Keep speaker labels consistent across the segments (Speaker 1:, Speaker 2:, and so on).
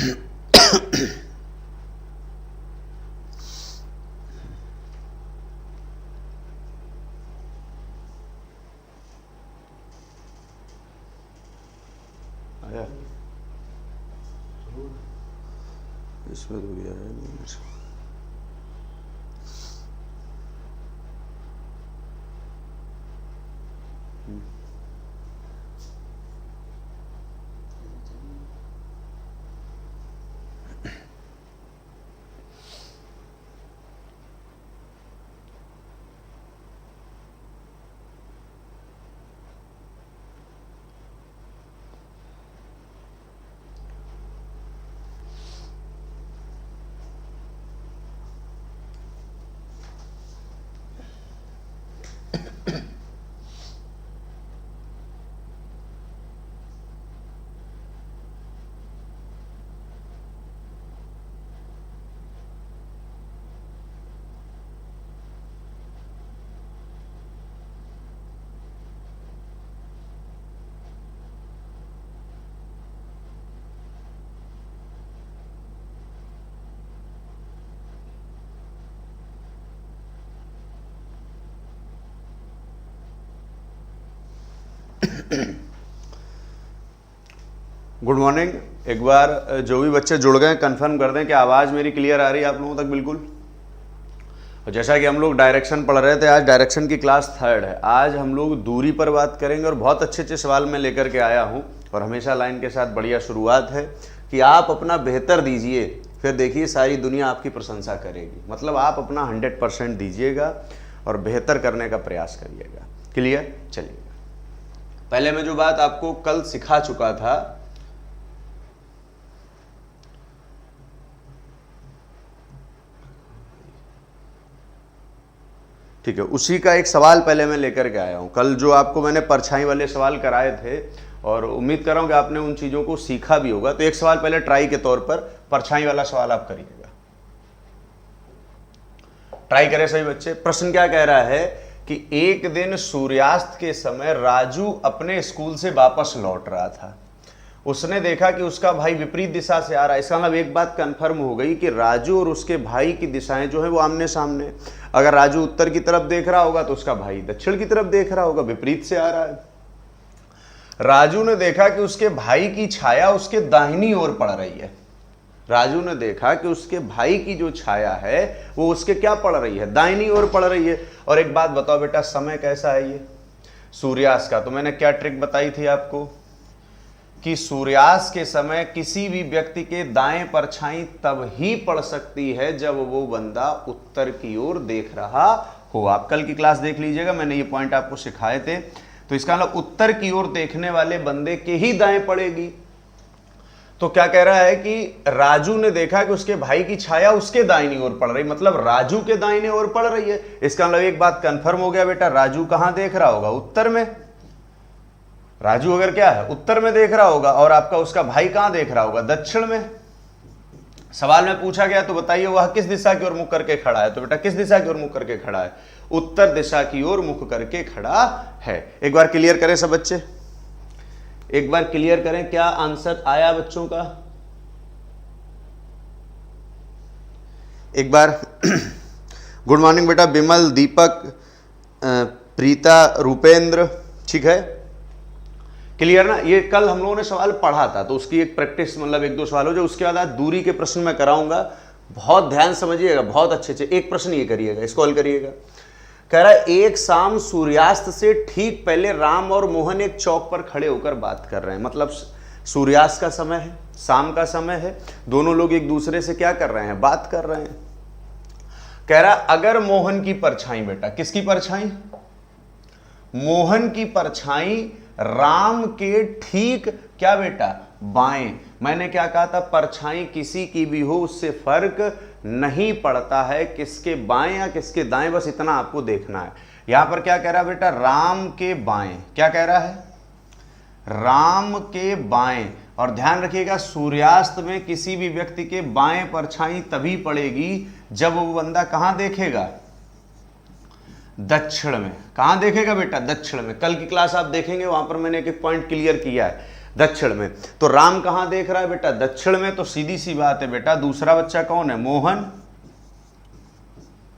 Speaker 1: आया इसमें तो गया है नहीं। Good morning. एक बार जो भी बच्चे जुड़ गए कंफर्म कर दें कि आवाज़ मेरी क्लियर आ रही है आप लोगों तक बिल्कुल। और जैसा कि हम लोग डायरेक्शन पढ़ रहे थे, आज डायरेक्शन की क्लास 3 है। आज हम लोग दूरी पर बात करेंगे और बहुत अच्छे अच्छे सवाल मैं लेकर के आया हूं और हमेशा लाइन के साथ बढ़िया शुरुआत है कि आप अपना बेहतर दीजिए, फिर देखिए सारी दुनिया आपकी प्रशंसा करेगी। मतलब आप अपना 100% दीजिएगा और बेहतर करने का प्रयास करिएगा। क्लियर? चलिएगा, पहले मैं जो बात आपको कल सिखा चुका था, ठीक है, उसी का एक सवाल पहले मैं लेकर के आया हूं। कल जो आपको मैंने परछाई वाले सवाल कराए थे और उम्मीद कर रहा हूं कि आपने उन चीजों को सीखा भी होगा, तो एक सवाल पहले ट्राई के तौर पर परछाई वाला सवाल आप करिएगा। ट्राई करें सभी बच्चे। प्रश्न क्या कह रहा है कि एक दिन सूर्यास्त के समय राजू अपने स्कूल से वापस लौट रहा था। उसने देखा कि उसका भाई विपरीत दिशा से आ रहा है। इसका मतलब एक बात कंफर्म हो गई कि राजू और उसके भाई की दिशाएं जो है वो आमने सामने। अगर राजू उत्तर की तरफ देख रहा होगा तो उसका भाई दक्षिण की तरफ देख रहा होगा, विपरीत से आ रहा है। राजू ने देखा कि उसके भाई की छाया उसके दाहिनी ओर पड़ रही है। राजू ने देखा कि उसके भाई की जो छाया है वो उसके क्या पड़ रही है, दाहिनी ओर पड़ रही है। और एक बात बताओ बेटा, समय कैसा है ये? सूर्यास्त का। तो मैंने क्या ट्रिक बताई थी आपको कि सूर्यास्त के समय किसी भी व्यक्ति के दाएं परछाई तब ही पड़ सकती है जब वो बंदा उत्तर की ओर देख रहा हो। आप कल की क्लास देख लीजिएगा, मैंने ये पॉइंट आपको सिखाए थे। तो इसका मतलब उत्तर की ओर देखने वाले बंदे के ही दाएं पड़ेगी। तो क्या कह रहा है कि राजू ने देखा कि उसके भाई की छाया उसके दाहिनी ओर पड़ रही, मतलब राजू के दाहिने ओर पड़ रही है। इसका मतलब एक बात कंफर्म हो गया बेटा, राजू कहां देख रहा होगा? उत्तर में। राजू अगर क्या है, उत्तर में देख रहा होगा, और आपका उसका भाई कहां देख रहा होगा? दक्षिण में। सवाल में पूछा गया तो बताइए वह किस दिशा की ओर मुख करके खड़ा है? तो बेटा किस दिशा की ओर मुख करके खड़ा है? उत्तर दिशा की ओर मुख करके खड़ा है। एक बार क्लियर करें सब बच्चे, एक बार क्लियर करें। क्या आंसर आया बच्चों का? एक बार गुड मॉर्निंग बेटा, विमल, दीपक, प्रीता, रूपेंद्र, ठीक है, क्लियर ना? ये कल हम लोगों ने सवाल पढ़ा था तो उसकी एक प्रैक्टिस, मतलब एक दो सवाल हो जाए। उसके बाद आज दूरी के प्रश्न मैं कराऊंगा, बहुत ध्यान समझिएगा, बहुत अच्छे से। एक प्रश्न ये करिएगा, इसको हल करिएगा। कह रहा है एक शाम सूर्यास्त से ठीक पहले राम और मोहन एक चौक पर खड़े होकर बात कर रहे हैं। मतलब सूर्यास्त का समय है, शाम का समय है, दोनों लोग एक दूसरे से क्या कर रहे हैं? बात कर रहे हैं। कह रहा अगर मोहन की परछाई, बेटा किसकी परछाई? मोहन की परछाई राम के ठीक क्या बेटा? बाएं। मैंने क्या कहा था? परछाई किसी की भी हो उससे फर्क नहीं पड़ता है किसके बाएं या किसके दाएं, बस इतना आपको देखना है। यहां पर क्या कह रहा है बेटा? राम के बाएं। क्या कह रहा है? राम के बाएं। और ध्यान रखिएगा सूर्यास्त में किसी भी व्यक्ति के बाएं परछाई तभी पड़ेगी जब वो बंदा कहां देखेगा? दक्षिण में। कहां देखेगा बेटा? दक्षिण में। कल की क्लास आप देखेंगे, वहां पर मैंने एक एक पॉइंट क्लियर किया है। दक्षिण में। तो राम कहां देख रहा है बेटा? दक्षिण में। तो सीधी सी बात है बेटा, दूसरा बच्चा कौन है? मोहन।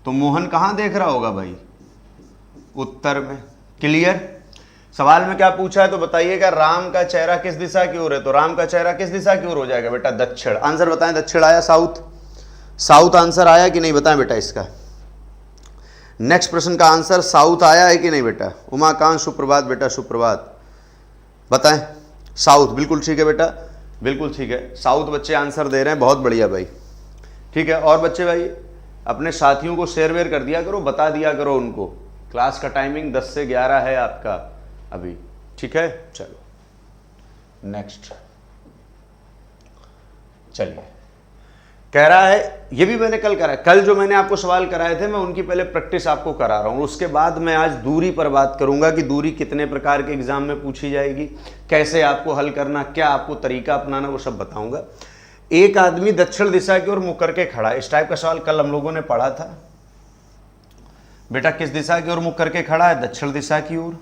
Speaker 1: तो मोहन कहां देख रहा होगा भाई? उत्तर में। क्लियर? सवाल में क्या पूछा है तो बताइएगा, राम का चेहरा किस दिशा की ओर है? तो राम का चेहरा किस दिशा की ओर हो जाएगा बेटा? दक्षिण। आंसर बताएं, दक्षिण आया, साउथ? साउथ आंसर आया कि नहीं बताएं बेटा इसका? नेक्स्ट प्रश्न का आंसर साउथ आया है कि नहीं बेटा? उमाकांत सुप्रभात बेटा, सुप्रभात, बताएं। साउथ, बिल्कुल ठीक है बेटा, बिल्कुल ठीक है, साउथ बच्चे आंसर दे रहे हैं, बहुत बढ़िया भाई। ठीक है, और बच्चे भाई अपने साथियों को शेयर वेयर कर दिया करो, बता दिया करो उनको। क्लास का टाइमिंग 10 से 11 है आपका अभी, ठीक है। चलो नेक्स्ट, चलिए, कह रहा है, ये भी मैंने कल करा, कल जो मैंने आपको सवाल कराए थे मैं उनकी पहले प्रैक्टिस आपको करा रहा हूं, उसके बाद मैं आज दूरी पर बात करूंगा कि दूरी कितने प्रकार के एग्जाम में पूछी जाएगी, कैसे आपको हल करना, क्या आपको तरीका अपनाना, वो सब बताऊंगा। एक आदमी दक्षिण दिशा की ओर मुख करके खड़ा है, इस टाइप का सवाल कल हम लोगों ने पढ़ा था बेटा। किस दिशा की ओर मुख करके खड़ा है? दक्षिण दिशा की ओर।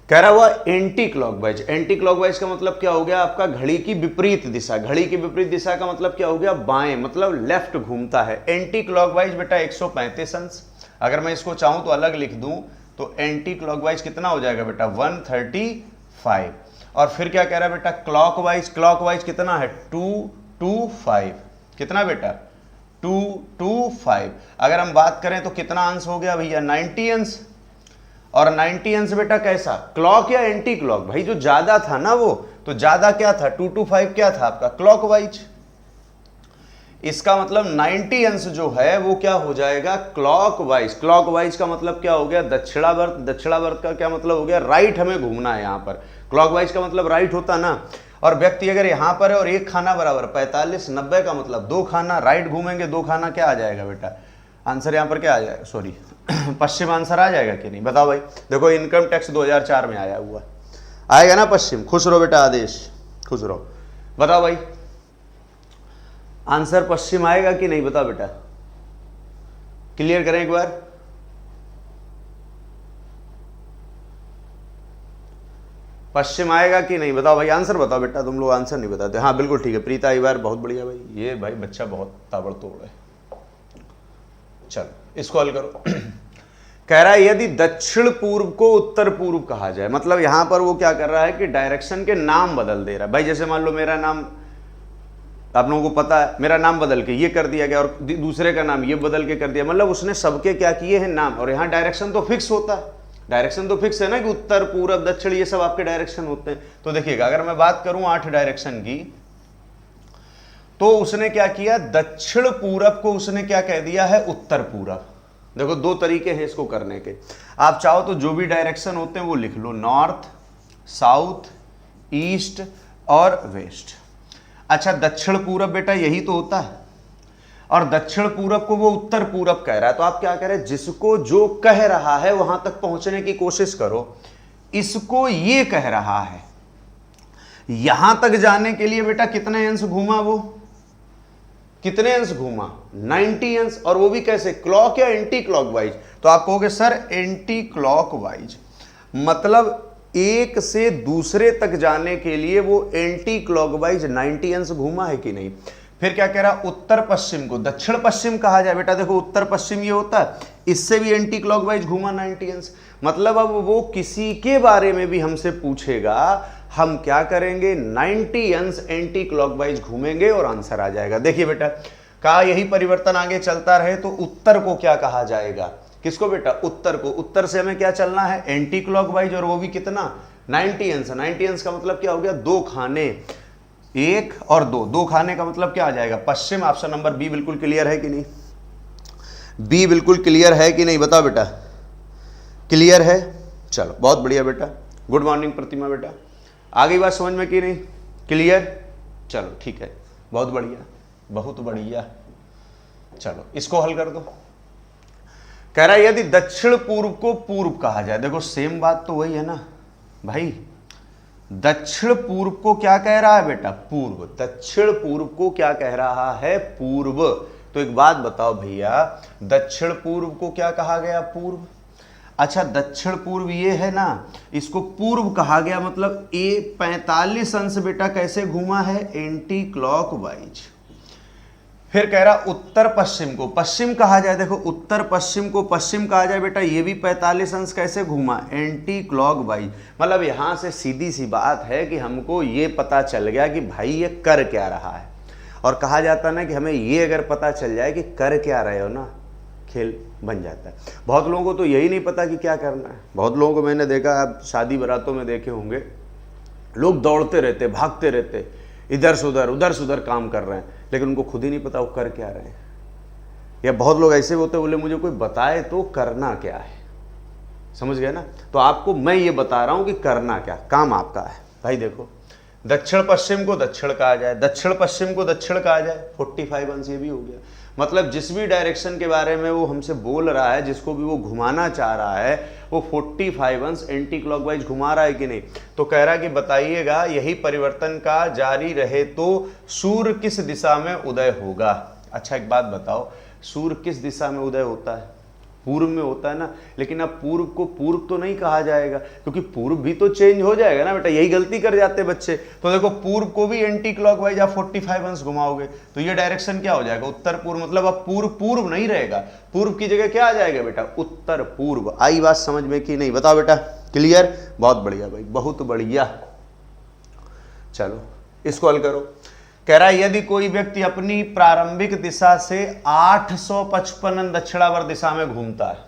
Speaker 1: कह रहा हुआ एंटी क्लॉकवाइज। एंटी क्लॉकवाइज का मतलब क्या हो गया आपका? घड़ी की विपरीत दिशा। घड़ी की विपरीत दिशा का मतलब क्या हो गया? बाएं, मतलब लेफ्ट घूमता है। एंटी क्लॉकवाइज बेटा 135 अंश। अगर मैं इसको चाहूं तो अलग लिख दूं तो एंटी क्लॉकवाइज कितना हो जाएगा बेटा? 135। और फिर क्या कह रहा है बेटा? क्लॉकवाइज। क्लॉकवाइज कितना है? 225। कितना बेटा? 225। अगर हम बात करें तो कितना अंश हो गया भैया? 90 अंश। और 90 अंश बेटा कैसा? क्लॉक या एंटी क्लॉक? भाई जो ज्यादा था ना वो, तो ज्यादा क्या था? 225 क्या था आपका? क्लॉकवाइज। इसका मतलब 90 अंश जो है वो क्या हो जाएगा? क्लॉकवाइज। क्लॉकवाइज का मतलब क्या हो गया? दक्षिणावर्त। दक्षिणावर्त का क्या मतलब हो गया? राइट हमें घूमना है यहां पर। क्लॉकवाइज का मतलब राइट होता ना। और व्यक्ति अगर यहां पर है और एक खाना बराबर 45, 90 का मतलब 2 खाना, राइट घूमेंगे 2 खाना, क्या आ जाएगा बेटा? आंसर यहां पर क्या आ जाएगा? सॉरी पश्चिम आंसर आ जाएगा कि नहीं? बताओ भाई। देखो इनकम टैक्स 2004 में आया हुआ, आएगा ना पश्चिम। खुश रहो बेटा आदेश, खुश रहो। बताओ भाई आंसर पश्चिम आएगा कि नहीं? बताओ बेटा, क्लियर करें एक बार। पश्चिम आएगा कि नहीं? बताओ भाई, आंसर बताओ बेटा। तुम लोग आंसर नहीं बताते। हाँ बिल्कुल ठीक है, प्रीता एक बार, बहुत बढ़िया भाई। ये भाई बच्चा बहुत ताबड़तोड़ है। चलो इसको हल करो। कह रहा है यदि दक्षिण पूर्व को उत्तर पूर्व कहा जाए, मतलब यहां पर वो क्या कर रहा है कि डायरेक्शन के नाम बदल दे रहा है। भाई जैसे मान लो मेरा नाम, आप लोगों को पता है, मेरा नाम बदल के ये कर दिया गया और दूसरे का नाम ये बदल के कर दिया, मतलब उसने सबके क्या किए हैं? नाम। और यहां डायरेक्शन तो फिक्स होता है, डायरेक्शन तो फिक्स है ना कि उत्तर पूर्व दक्षिण ये सब आपके डायरेक्शन होते हैं। तो देखिएगा अगर मैं बात करूं 8 डायरेक्शन की, तो उसने क्या किया? दक्षिण पूरब को उसने क्या कह दिया है? उत्तर पूरब। देखो 2 तरीके हैं इसको करने के। आप चाहो तो जो भी डायरेक्शन होते हैं वो लिख लो, नॉर्थ, साउथ, ईस्ट और वेस्ट। अच्छा दक्षिण पूरब बेटा यही तो होता है, और दक्षिण पूरब को वो उत्तर पूरब कह रहा है। तो आप क्या कह रहे हैं? जिसको जो कह रहा है वहां तक पहुंचने की कोशिश करो। इसको ये कह रहा है, यहां तक जाने के लिए बेटा कितने अंश घूमा वो? कितने अंश घूमा? 90 अंश। और वो भी कैसे? क्लॉक या एंटी क्लॉकवाइज? तो आप कहोगे सर एंटी क्लॉकवाइज, मतलब एक से दूसरे तक जाने के लिए वो एंटी क्लॉकवाइज 90 अंश घूमा है कि नहीं? फिर क्या कह रहा? उत्तर पश्चिम को दक्षिण पश्चिम कहा जाए। बेटा देखो उत्तर पश्चिम ये होता है, इससे भी एंटी क्लॉकवाइज घूमा 90 अंश। मतलब अब वो किसी के बारे में भी हमसे पूछेगा, हम क्या करेंगे? 90 अंश एंटी क्लॉकवाइज घूमेंगे और आंसर आ जाएगा। देखिए बेटा, कहा यही परिवर्तन आगे चलता रहे तो उत्तर को क्या कहा जाएगा? किसको बेटा? उत्तर को। उत्तर से हमें क्या चलना है? एंटी क्लॉकवाइज, और वो भी कितना? 90 अंश। 90 अंश का मतलब क्या हो गया? 2 खाने, 1 और 2, 2 खाने का मतलब क्या आ जाएगा? पश्चिम। ऑप्शन नंबर बी बिल्कुल क्लियर है कि नहीं? बी बिल्कुल क्लियर है कि नहीं? बताओ बेटा, क्लियर है? चलो बहुत बढ़िया बेटा, गुड मॉर्निंग प्रतिमा बेटा। आ गई बात समझ में कि नहीं? क्लियर? चलो ठीक है, बहुत बढ़िया, बहुत बढ़िया। चलो इसको हल कर दो। कह रहा है यदि दक्षिण पूर्व को पूर्व कहा जाए, देखो सेम बात तो वही है ना भाई। दक्षिण पूर्व को क्या कह रहा है बेटा? पूर्व। दक्षिण पूर्व को क्या कह रहा है? पूर्व। तो एक बात बताओ भैया, दक्षिण पूर्व को क्या कहा गया? पूर्व। अच्छा दक्षिण पूर्व ये है ना, इसको पूर्व कहा गया, मतलब ये 45 अंश बेटा कैसे घूमा है, एंटी क्लॉकवाइज। फिर कह रहा उत्तर पश्चिम को पश्चिम कहा जाए, देखो उत्तर पश्चिम को पश्चिम कहा जाए बेटा, ये भी 45 अंश कैसे घूमा, एंटी क्लॉकवाइज। मतलब यहां से सीधी सी बात है कि हमको ये पता चल गया कि भाई ये कर क्या रहा है। और कहा जाता ना कि हमें ये अगर पता चल जाए कि कर क्या रहे हो ना, खेल बन जाता है। बहुत लोगों को तो यही नहीं पता कि क्या करना है। बहुत लोगों को मैंने देखा, आप शादी बारातों में देखे होंगे, लोग दौड़ते रहते, भागते रहते, इधर से उधर काम कर रहे हैं, लेकिन उनको खुद ही नहीं पता वो कर क्या रहे हैं। या बहुत लोग ऐसे होते, बोले मुझे कोई बताए तो करना क्या है, समझ गए ना। तो आपको मैं ये बता रहा हूं कि करना क्या, काम आपका है। भाई देखो, दक्षिण पश्चिम को दक्षिण कहा जाए, दक्षिण पश्चिम को दक्षिण कहा जाए, 45 अंश ये भी हो गया। मतलब जिस भी डायरेक्शन के बारे में वो हमसे बोल रहा है, जिसको भी वो घुमाना चाह रहा है, वो 45 अंश एंटी क्लॉकवाइज घुमा रहा है कि नहीं। तो कह रहा कि बताइएगा, यही परिवर्तन का जारी रहे तो सूर्य किस दिशा में उदय होगा। अच्छा एक बात बताओ, सूर्य किस दिशा में उदय होता है, पूर्व में होता है ना। लेकिन अब पूर्व को पूर्व तो नहीं कहा जाएगा, क्योंकि पूर्व भी तो चेंज हो जाएगा ना बेटा, यही गलती कर जाते बच्चे। तो देखो पूर्व को भी एंटी क्लॉकवाइज आप 45 अंश घुमाओगे तो ये डायरेक्शन क्या हो जाएगा, उत्तर पूर्व। मतलब अब पूर्व पूर्व नहीं रहेगा, पूर्व की जगह क्या आ जाएगा बेटा, उत्तर पूर्व। आई बात समझ में कि नहीं, बताओ बेटा, क्लियर, बहुत बढ़िया भाई, बहुत बढ़िया। चलो इसको हल करो। कह रहा है यदि कोई व्यक्ति अपनी प्रारंभिक दिशा से 855 दक्षिणावर्त दिशा में घूमता है,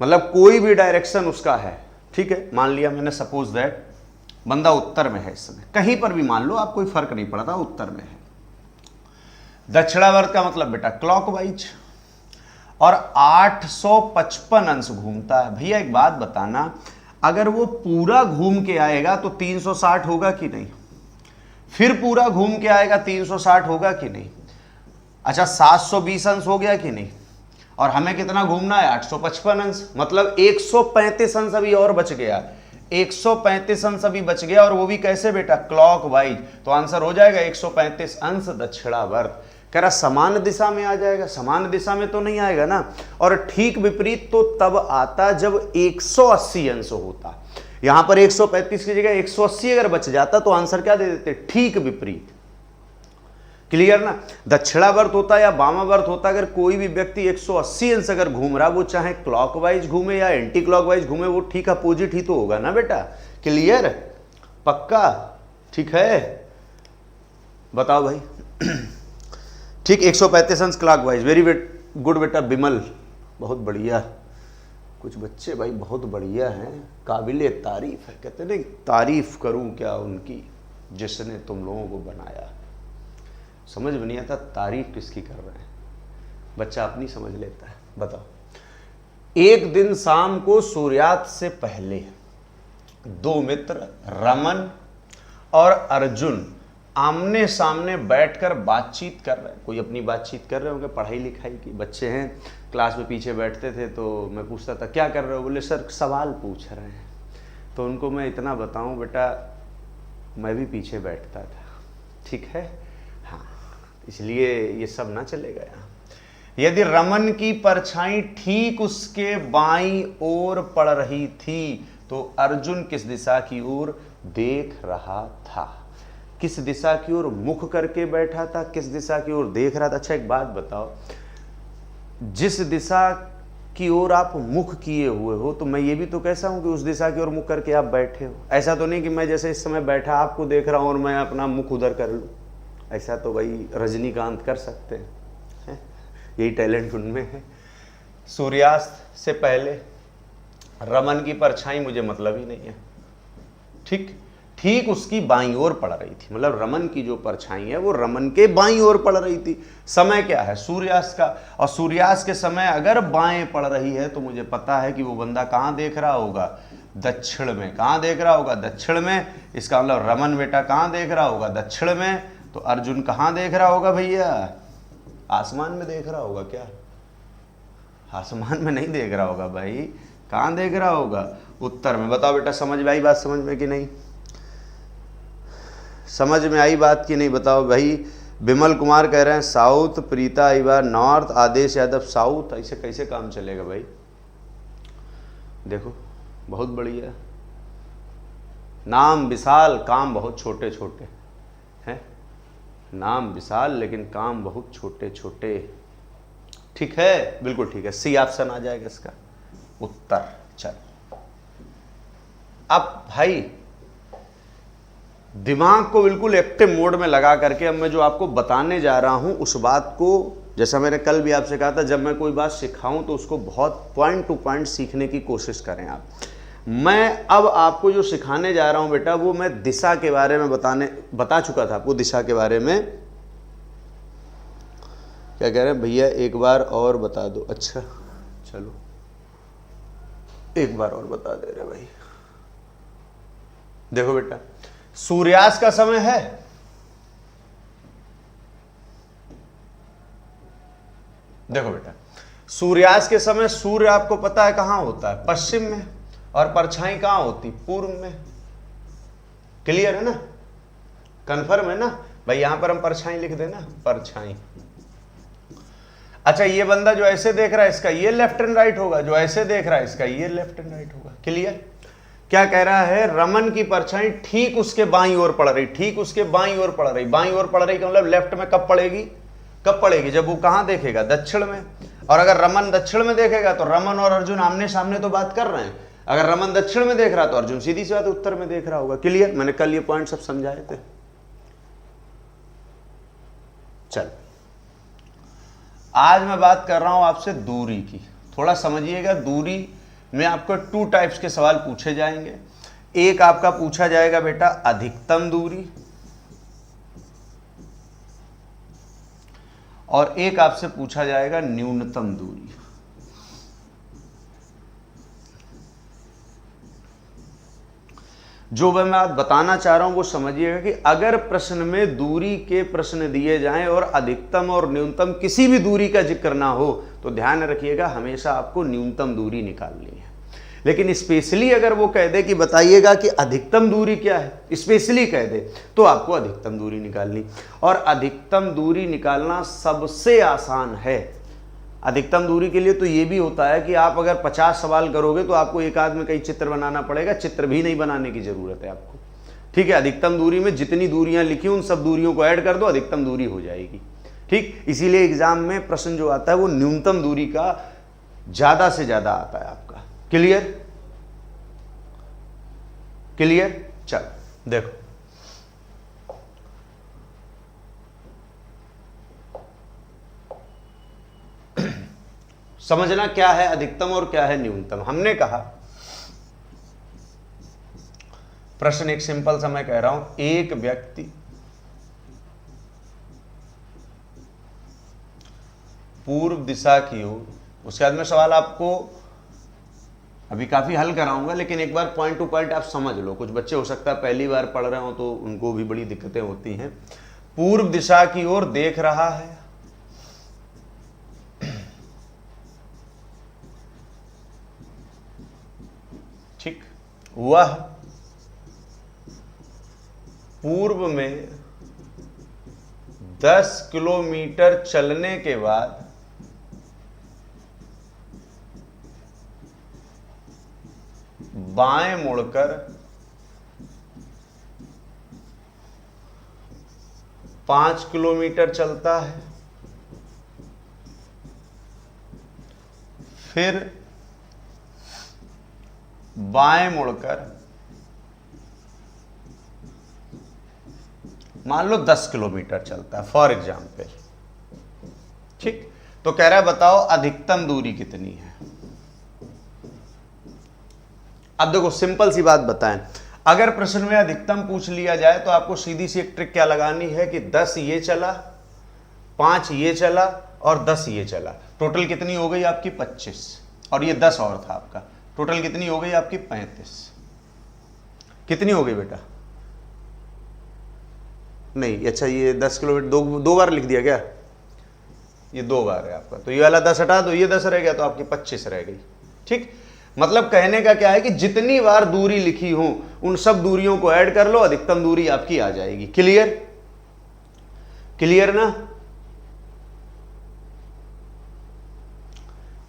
Speaker 1: मतलब कोई भी डायरेक्शन उसका है, ठीक है, मान लिया मैंने, सपोज दैट बंदा उत्तर में है इस समय, कहीं पर भी मान लो आप, कोई फर्क नहीं पड़ता, उत्तर में है। दक्षिणावर्त का मतलब बेटा क्लॉकवाइज, और 855 अंश घूमता है। भैया एक बात बताना, अगर वो पूरा घूम के आएगा तो 360 होगा कि नहीं, फिर पूरा घूम के आएगा 360 होगा कि नहीं। अच्छा 720 अंश हो गया कि नहीं, और हमें कितना घूमना है, 855 अंश, मतलब 135 अंश अभी और बच गया, 135 अंश अभी बच गया, और वो भी कैसे बेटा, क्लॉकवाइज। तो आंसर हो जाएगा 135 अंश दक्षिणावर्त। कह रहा समान दिशा में आ जाएगा, समान दिशा में तो नहीं आएगा ना, और ठीक विपरीत तो तब आता जब 180 अंश होता। यहां पर 135 की जगह 180 अगर बच जाता तो आंसर क्या दे देते, ठीक विपरीत। क्लियर ना। दक्षिणावर्त होता या वामावर्त होता, अगर कोई भी व्यक्ति 180 अंश अगर घूम रहा, वो चाहे क्लॉकवाइज घूमे या एंटी क्लॉकवाइज घूमे, वो ठीक अपोजिट ही तो होगा ना बेटा। क्लियर, पक्का, ठीक है, बताओ भाई। ठीक 135 अंश क्लॉकवाइज, वेरी गुड बेटा बिमल, बहुत बढ़िया। कुछ बच्चे भाई बहुत बढ़िया हैं, काबिले तारीफ है। कहते नहीं तारीफ करूं क्या उनकी जिसने तुम लोगों को बनाया। समझ में नहीं आता तारीफ किसकी कर रहे हैं, बच्चा अपनी समझ लेता है। बताओ, एक दिन शाम को सूर्यास्त से पहले दो मित्र रमन और अर्जुन आमने सामने बैठकर बातचीत कर रहे हैं। कोई अपनी बातचीत कर रहे होंगे, पढ़ाई लिखाई की बच्चे हैं, क्लास में पीछे बैठते थे, तो मैं पूछता था क्या कर रहे हो, बोले सर सवाल पूछ रहे हैं। तो उनको मैं इतना बताऊं, बेटा मैं भी पीछे बैठता था, ठीक है, हाँ, इसलिए ये सब ना चलेगा यहाँ। यदि रमन की परछाई ठीक उसके बाईं ओर पड़ रही थी तो अर्जुन किस दिशा की ओर देख रहा था, किस दिशा की ओर मुख करके बैठा था, किस दिशा की ओर देख रहा था। अच्छा एक बात बताओ, जिस दिशा की ओर आप मुख किए हुए हो, तो मैं ये भी तो कैसा हूं कि उस दिशा की ओर मुख करके आप बैठे हो। ऐसा तो नहीं कि मैं जैसे इस समय बैठा आपको देख रहा हूं और मैं अपना मुख उधर कर लूं। ऐसा तो भाई रजनीकांत कर सकते हैं, यही टैलेंट उनमें है। सूर्यास्त से पहले रमन की परछाई मुझे मतलब ही नहीं है, ठीक उसकी बाईं ओर पड़ रही थी, मतलब रमन की जो परछाई है वो रमन के बाईं ओर पड़ रही थी। समय क्या है, सूर्यास्त का, और सूर्यास्त के समय अगर बाएं पड़ रही है तो मुझे पता है कि वो बंदा कहाँ देख रहा होगा, दक्षिण में। कहाँ देख रहा होगा, दक्षिण में। इसका मतलब रमन बेटा कहाँ देख रहा होगा, दक्षिण में। तो अर्जुन कहाँ देख रहा होगा भैया, आसमान में देख रहा होगा क्या, आसमान में नहीं देख रहा होगा भाई, कहाँ देख रहा होगा, उत्तर में। बताओ बेटा समझ में आई बात, समझ में कि नहीं, समझ में आई बात की नहीं, बताओ भाई। बिमल कुमार कह रहे हैं साउथ, प्रीता इवा नॉर्थ, आदेश यादव साउथ। ऐसे कैसे काम चलेगा भाई, देखो बहुत बढ़िया। नाम विशाल, काम बहुत छोटे छोटे हैं। नाम विशाल लेकिन काम बहुत छोटे छोटे। ठीक है, बिल्कुल ठीक है, सी ऑप्शन आ जाएगा इसका उत्तर। चल अब भाई दिमाग को बिल्कुल एक्टिव मोड में लगा करके अब मैं जो आपको बताने जा रहा हूं उस बात को, जैसा मैंने कल भी आपसे कहा था, जब मैं कोई बात सिखाऊं तो उसको बहुत पॉइंट टू पॉइंट सीखने की कोशिश करें आप। मैं अब आपको जो सिखाने जा रहा हूं बेटा, वो मैं दिशा के बारे में बता चुका था आपको। दिशा के बारे में क्या कह रहे हैं भैया, एक बार और बता दो। अच्छा चलो एक बार और बता दे रहे भाई। देखो बेटा, सूर्यास्त का समय है, देखो बेटा सूर्यास्त के समय सूर्य आपको पता है कहां होता है, पश्चिम में, और परछाई कहां होती, पूर्व में। क्लियर है ना, कंफर्म है ना भाई। यहां पर हम परछाई लिख देना, परछाई। अच्छा ये बंदा जो ऐसे देख रहा है इसका ये लेफ्ट एंड राइट होगा, जो ऐसे देख रहा है इसका ये लेफ्ट एंड राइट होगा। क्लियर। क्या कह रहा है, रमन की परछाई ठीक उसके बाईं ओर पड़ रही, ठीक उसके बाईं ओर पड़ रही। बाईं ओर पड़ रही का मतलब लेफ्ट में कब पड़ेगी, कब पड़ेगी, जब वो कहां देखेगा, दक्षिण में। और अगर रमन दक्षिण में देखेगा तो रमन और अर्जुन आमने सामने तो बात कर रहे हैं। अगर रमन दक्षिण में देख रहा तो अर्जुन सीधी सी बात उत्तर में देख रहा होगा। क्लियर। मैंने कल ये पॉइंट सब समझाए थे। चल आज मैं बात कर रहा हूं आपसे दूरी की। थोड़ा समझिएगा, दूरी में आपको 2 टाइप्स के सवाल पूछे जाएंगे। एक आपका पूछा जाएगा बेटा अधिकतम दूरी, और एक आपसे पूछा जाएगा न्यूनतम दूरी। जो मैं आज बताना चाह रहा हूं वो समझिएगा कि अगर प्रश्न में दूरी के प्रश्न दिए जाएं और अधिकतम और न्यूनतम किसी भी दूरी का जिक्र ना हो तो ध्यान रखिएगा हमेशा आपको न्यूनतम दूरी निकालनी है। लेकिन स्पेशली अगर वो कह दे कि बताइएगा कि अधिकतम दूरी क्या है, स्पेशली कह दे तो आपको अधिकतम दूरी निकालनी। और अधिकतम दूरी निकालना सबसे आसान है। अधिकतम दूरी के लिए तो ये भी होता है कि आप अगर 50 सवाल करोगे तो आपको एक आध में कई चित्र बनाना पड़ेगा, चित्र भी नहीं बनाने की जरूरत है आपको। ठीक है, अधिकतम दूरी में जितनी दूरियां लिखी उन सब दूरियों को ऐड कर दो, अधिकतम दूरी हो जाएगी। ठीक, इसीलिए एग्जाम में प्रश्न जो आता है वो न्यूनतम दूरी का ज्यादा से ज्यादा आता है आपका। Clear, clear. चल देखो, समझना क्या है अधिकतम और क्या है न्यूनतम। हमने कहा प्रश्न एक सिंपल सा मैं कह रहा हूं, एक व्यक्ति पूर्व दिशा की ओर, उसके बाद में सवाल आपको अभी काफी हल कराऊंगा, लेकिन एक बार पॉइंट टू पॉइंट आप समझ लो। कुछ बच्चे हो सकता है पहली बार पढ़ रहे हो तो उनको भी बड़ी दिक्कतें होती हैं। पूर्व दिशा की ओर देख रहा है, ठीक, वह पूर्व में 10 किलोमीटर चलने के बाद बाएं मुड़कर 5 किलोमीटर चलता है, फिर बाएं मुड़कर मान लो 10 किलोमीटर चलता है फॉर एग्जाम्पल। ठीक, तो कह रहा है बताओ अधिकतम दूरी कितनी है। अब देखो सिंपल सी बात बताएं, अगर प्रश्न में अधिकतम पूछ लिया जाए तो आपको सीधी सी एक ट्रिक क्या लगानी है कि 10 ये चला, 5 ये चला और 10 ये चला, टोटल कितनी हो गई आपकी 25, और ये 10 और था आपका, टोटल कितनी हो गई आपकी 35। कितनी हो गई बेटा, नहीं अच्छा ये 10 किलोमीटर दो बार लिख दिया क्या, ये 2 बार है आपका, तो ये वाला 10 हटा दो, ये 10 रह गया तो आपकी 25 रह गई। ठीक, मतलब कहने का क्या है कि जितनी बार दूरी लिखी हो उन सब दूरियों को ऐड कर लो, अधिकतम दूरी आपकी आ जाएगी। क्लियर, क्लियर ना,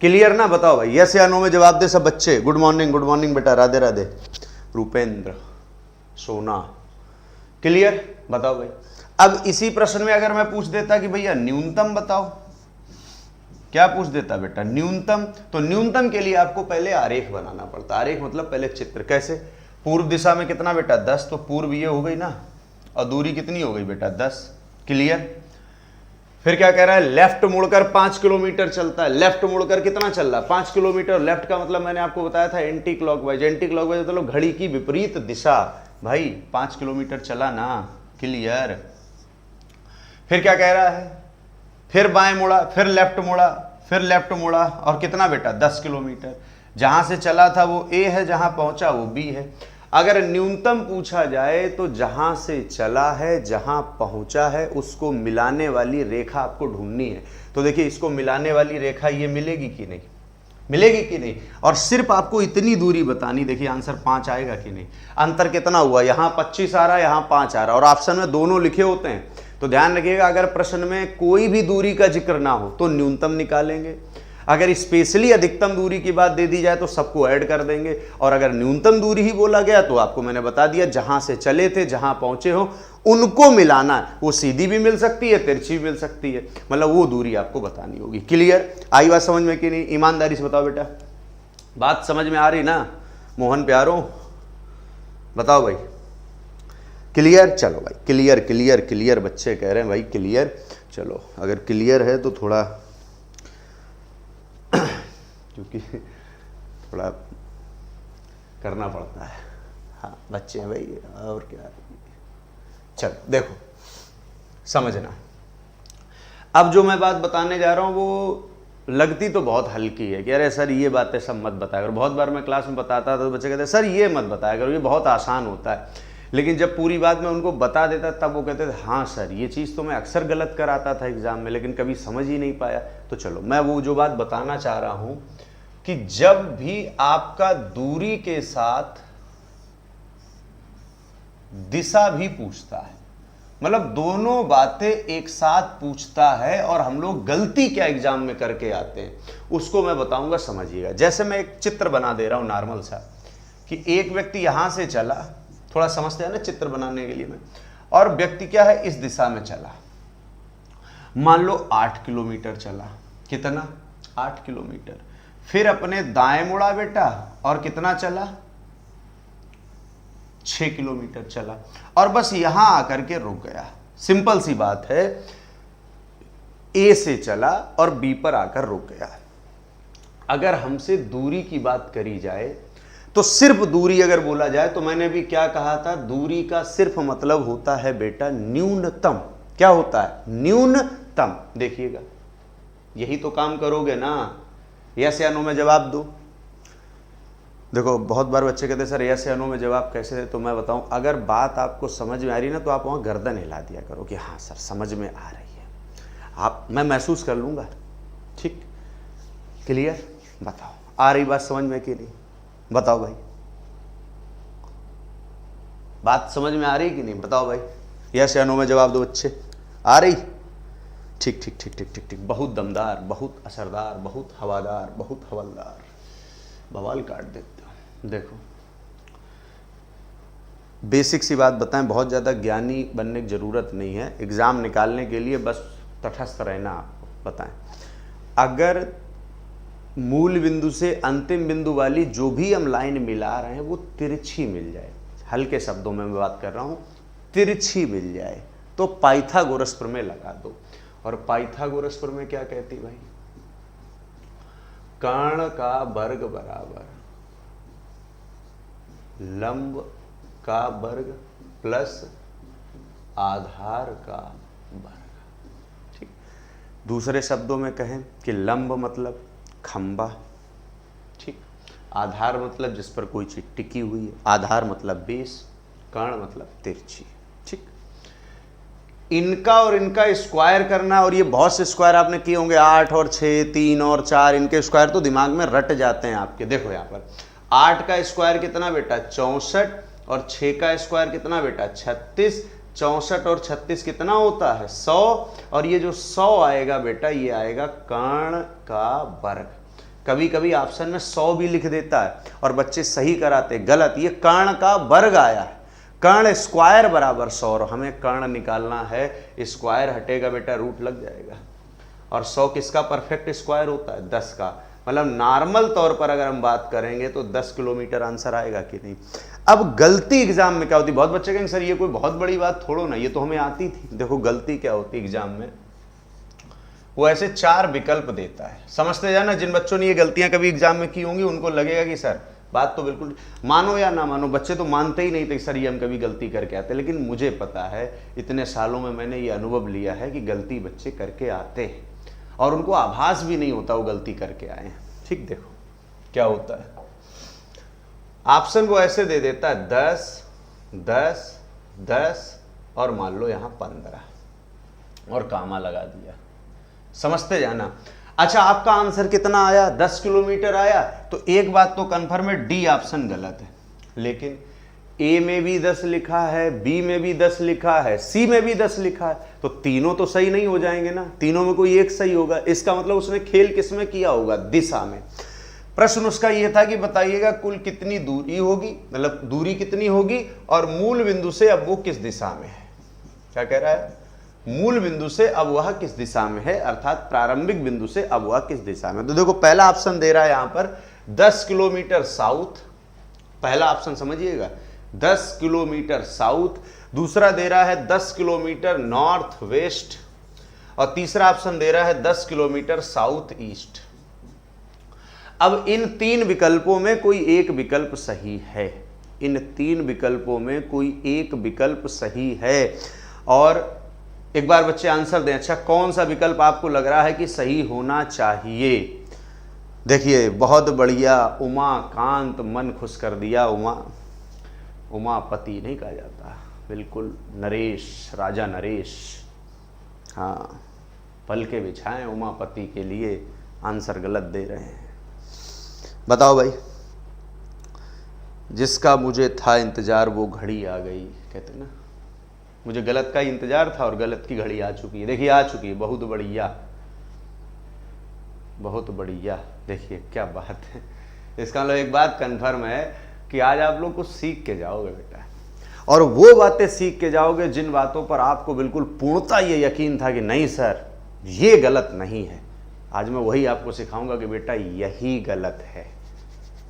Speaker 1: क्लियर ना? बताओ भाई, यस या नो में जवाब दे सब बच्चे। गुड मॉर्निंग बेटा, राधे राधे। रूपेंद्र, सोना, क्लियर? बताओ भाई। अब इसी प्रश्न में अगर मैं पूछ देता कि भैया न्यूनतम बताओ, क्या पूछ देता बेटा? न्यूनतम। तो न्यूनतम के लिए आपको पहले आरेख बनाना पड़ता। आरेख मतलब पहले चित्र। कैसे? पूर्व दिशा में कितना बेटा? 10, तो पूर्व ये हो गई ना, और दूरी कितनी हो गई बेटा? 10। क्लियर? फिर क्या कह रहा है? लेफ्ट मुड़कर 5 किलोमीटर चलता है। लेफ्ट मुड़कर कितना चल रहा है? 5 किलोमीटर। लेफ्ट का मतलब मैंने आपको बताया था एंटी क्लॉकवाइज। एंटी क्लॉकवाइज मतलब घड़ी की विपरीत दिशा। भाई 5 किलोमीटर चला ना। क्लियर? फिर क्या कह रहा है? फिर बाएं मुड़ा, फिर लेफ्ट मुड़ा, फिर लेफ्ट मुड़ा, और कितना बेटा? 10 किलोमीटर। जहां से चला था वो ए है, जहां पहुंचा वो बी है। अगर न्यूनतम पूछा जाए तो जहां से चला है, जहां पहुंचा है, उसको मिलाने वाली रेखा आपको ढूंढनी है। तो देखिए, इसको मिलाने वाली रेखा ये मिलेगी कि नहीं? मिलेगी कि नहीं? और सिर्फ आपको इतनी दूरी बतानी। देखिए आंसर 5 आएगा कि नहीं? अंतर कितना हुआ? यहां 25 आ रहा है, यहां 5 आ रहा है, और ऑप्शन में दोनों लिखे होते हैं। तो ध्यान रखिएगा, अगर प्रश्न में कोई भी दूरी का जिक्र ना हो तो न्यूनतम निकालेंगे। अगर स्पेशली अधिकतम दूरी की बात दे दी जाए तो सबको ऐड कर देंगे। और अगर न्यूनतम दूरी ही बोला गया तो आपको मैंने बता दिया, जहां से चले थे, जहां पहुंचे हो, उनको मिलाना है। वो सीधी भी मिल सकती है, तिरछी भी मिल सकती है, मतलब वो दूरी आपको बतानी होगी। क्लियर? आई बात समझ में कि नहीं? ईमानदारी से बताओ बेटा, बात समझ में आ रही ना? मोहन प्यारो, बताओ भाई। क्लियर? चलो भाई, क्लियर क्लियर क्लियर बच्चे कह रहे हैं भाई क्लियर। चलो, अगर क्लियर है तो थोड़ा क्योंकि थोड़ा करना पड़ता है। हाँ बच्चे हैं भाई, और क्या। चलो देखो, समझना। अब जो मैं बात बताने जा रहा हूँ वो लगती तो बहुत हल्की है कि अरे सर ये बातें सब मत बताया करो। बहुत बार मैं क्लास में बताता था तो बच्चे कहते सर ये मत बताया करो, ये बहुत आसान होता है। लेकिन जब पूरी बात मैं उनको बता देता तब वो कहते थे हाँ सर ये चीज़ तो मैं अक्सर गलत कराता था एग्ज़ाम में, लेकिन कभी समझ ही नहीं पाया। तो चलो, मैं वो जो बात बताना चाह रहा हूँ कि जब भी आपका दूरी के साथ दिशा भी पूछता है, मतलब दोनों बातें एक साथ पूछता है, और हम लोग गलती क्या एग्जाम में करके आते हैं उसको मैं बताऊंगा, समझिएगा। जैसे मैं एक चित्र बना दे रहा हूं नॉर्मल सा, कि एक व्यक्ति यहां से चला, थोड़ा समझते हैं ना चित्र बनाने के लिए में, और व्यक्ति क्या है इस दिशा में चला। मान लो 8 किलोमीटर चला। कितना? 8 किलोमीटर। फिर अपने दाएं मुड़ा बेटा, और कितना चला? 6 किलोमीटर चला, और बस यहां आकर के रुक गया। सिंपल सी बात है, ए से चला और बी पर आकर रुक गया। अगर हमसे दूरी की बात करी जाए तो सिर्फ दूरी अगर बोला जाए तो मैंने भी क्या कहा था, दूरी का सिर्फ मतलब होता है बेटा न्यूनतम। क्या होता है? न्यूनतम। देखिएगा, यही तो काम करोगे ना। यस या नो में जवाब दो। देखो बहुत बार बच्चे कहते हैं सर यस या नो में जवाब कैसे दे, तो मैं बताऊं, अगर बात आपको समझ में आ रही ना तो आप वहां गर्दन हिला दिया करो कि हाँ सर समझ में आ रही है, मैं महसूस कर लूंगा। ठीक? क्लियर? बताओ, आ रही बात समझ में कि नहीं? बताओ भाई, बात समझ में आ रही कि नहीं? बताओ भाई, यस या नो में जवाब दो बच्चे। आ रही? ठीक ठीक ठीक ठीक ठीक ठीक, बहुत दमदार, बहुत असरदार, बहुत हवादार, बहुत हवलदार, बवाल काट देते हो। देखो बेसिक सी बात बताएं, बहुत ज़्यादा ज्ञानी बनने की ज़रूरत नहीं है एग्ज़ाम निकालने के लिए, बस तटस्थ रहना। आपको बताएं, अगर मूल बिंदु से अंतिम बिंदु वाली जो भी हम लाइन मिला रहे हैं वो तिरछी मिल जाए, हल्के शब्दों में मैं बात कर रहा हूँ, तिरछी मिल जाए तो पाइथागोरस प्रमेय लगा दो। और पाइथागोरस प्रमेय क्या कहती भाई? कर्ण का वर्ग बराबर लंब का वर्ग प्लस आधार का वर्ग। ठीक? दूसरे शब्दों में कहें कि लंब मतलब खंबा, ठीक, आधार मतलब जिस पर कोई चीज टिकी हुई है, आधार मतलब बेस, कर्ण मतलब तिरछी। ठीक? इनका और इनका स्क्वायर करना, और ये बहुत से स्क्वायर आपने किए होंगे, 8 और 6, 3 और 4, इनके स्क्वायर तो दिमाग में रट जाते हैं आपके। देखो यहाँ पर 8 का स्क्वायर कितना बेटा? 64, और 6 का स्क्वायर कितना बेटा? 36। 64 और 36 कितना होता है? 100। और ये जो 100 आएगा बेटा, ये आएगा कर्ण का वर्ग। कभी कभी ऑप्शन में 100 भी लिख देता है और बच्चे सही कराते, गलत। ये कर्ण का वर्ग आया है, कर्ण स्क्वायर बराबर 100, और हमें कर्ण निकालना है, स्क्वायर हटेगा बेटा रूट लग जाएगा। और 100 किसका परफेक्ट स्क्वायर होता है? 10 का। मतलब नॉर्मल तौर पर अगर हम बात करेंगे तो 10 किलोमीटर आंसर आएगा कि नहीं। अब गलती एग्जाम में क्या होती है? बहुत बच्चे कहेंगे सर ये कोई बहुत बड़ी बात थोड़ो ना, ये तो हमें आती थी। देखो गलती क्या होती है एग्जाम में, वो ऐसे 4 विकल्प देता है, समझते जाना। जिन बच्चों ने ये गलतियां कभी एग्जाम में की होंगी उनको लगेगा कि सर बात तो बिल्कुल, मानो या ना मानो, बच्चे तो मानते ही नहीं थे सर ये हम कभी गलती करके आते, लेकिन मुझे पता है, इतने सालों में मैंने ये अनुभव लिया है कि गलती बच्चे करके आते हैं और उनको आभास भी नहीं होता वो गलती करके आए हैं। ठीक, देखो क्या होता है, ऑप्शन वो ऐसे दे देता है 10, 10, 10 और मान लो यहां 15 और कामा लगा दिया, समझते जाना। अच्छा, आपका आंसर कितना आया? 10 किलोमीटर आया। तो एक बात तो कंफर्म है, डी ऑप्शन गलत है। लेकिन ए में भी 10 लिखा है, बी में भी 10 लिखा है, सी में भी 10 लिखा है, तो तीनों तो सही नहीं हो जाएंगे ना, तीनों में कोई एक सही होगा। इसका मतलब उसने खेल किस में किया होगा? दिशा में। प्रश्न उसका यह था कि बताइएगा कुल कितनी दूरी होगी, मतलब दूरी कितनी होगी और मूल बिंदु से अब वो किस दिशा में है। क्या कह रहा है? मूल बिंदु से अब वह किस दिशा में है, अर्थात प्रारंभिक बिंदु से अब वह किस दिशा में। तो देखो पहला ऑप्शन दे रहा है यहां पर 10 किलोमीटर साउथ, पहला ऑप्शन समझिएगा 10 किलोमीटर साउथ, दूसरा दे रहा है 10 किलोमीटर नॉर्थ वेस्ट, और तीसरा ऑप्शन दे रहा है 10 किलोमीटर साउथ ईस्ट। अब इन 3 विकल्पों में कोई एक विकल्प सही है, इन 3 विकल्पों में कोई एक विकल्प सही है। और एक बार बच्चे आंसर दें, अच्छा कौन सा विकल्प आपको लग रहा है कि सही होना चाहिए? देखिए बहुत बढ़िया, उमाकांत, मन खुश कर दिया। उमापति नहीं कहा जाता, बिल्कुल नरेश, राजा नरेश, हाँ पल के बिछाएं उमापति के लिए, आंसर गलत दे रहे हैं। बताओ भाई, जिसका मुझे था इंतजार वो घड़ी आ गई, कहते ना, मुझे गलत का इंतजार था और गलत की घड़ी आ चुकी है। देखिए आ चुकी है, बहुत बढ़िया, बहुत बढ़िया। देखिए क्या बात है, इसका मतलब एक बात कंफर्म है कि आज आप लोग कुछ सीख के जाओगे बेटा, और वो बातें सीख के जाओगे जिन बातों पर आपको बिल्कुल पूर्णता ये यकीन था कि नहीं सर ये गलत नहीं है। आज मैं वही आपको सिखाऊंगा कि बेटा यही गलत है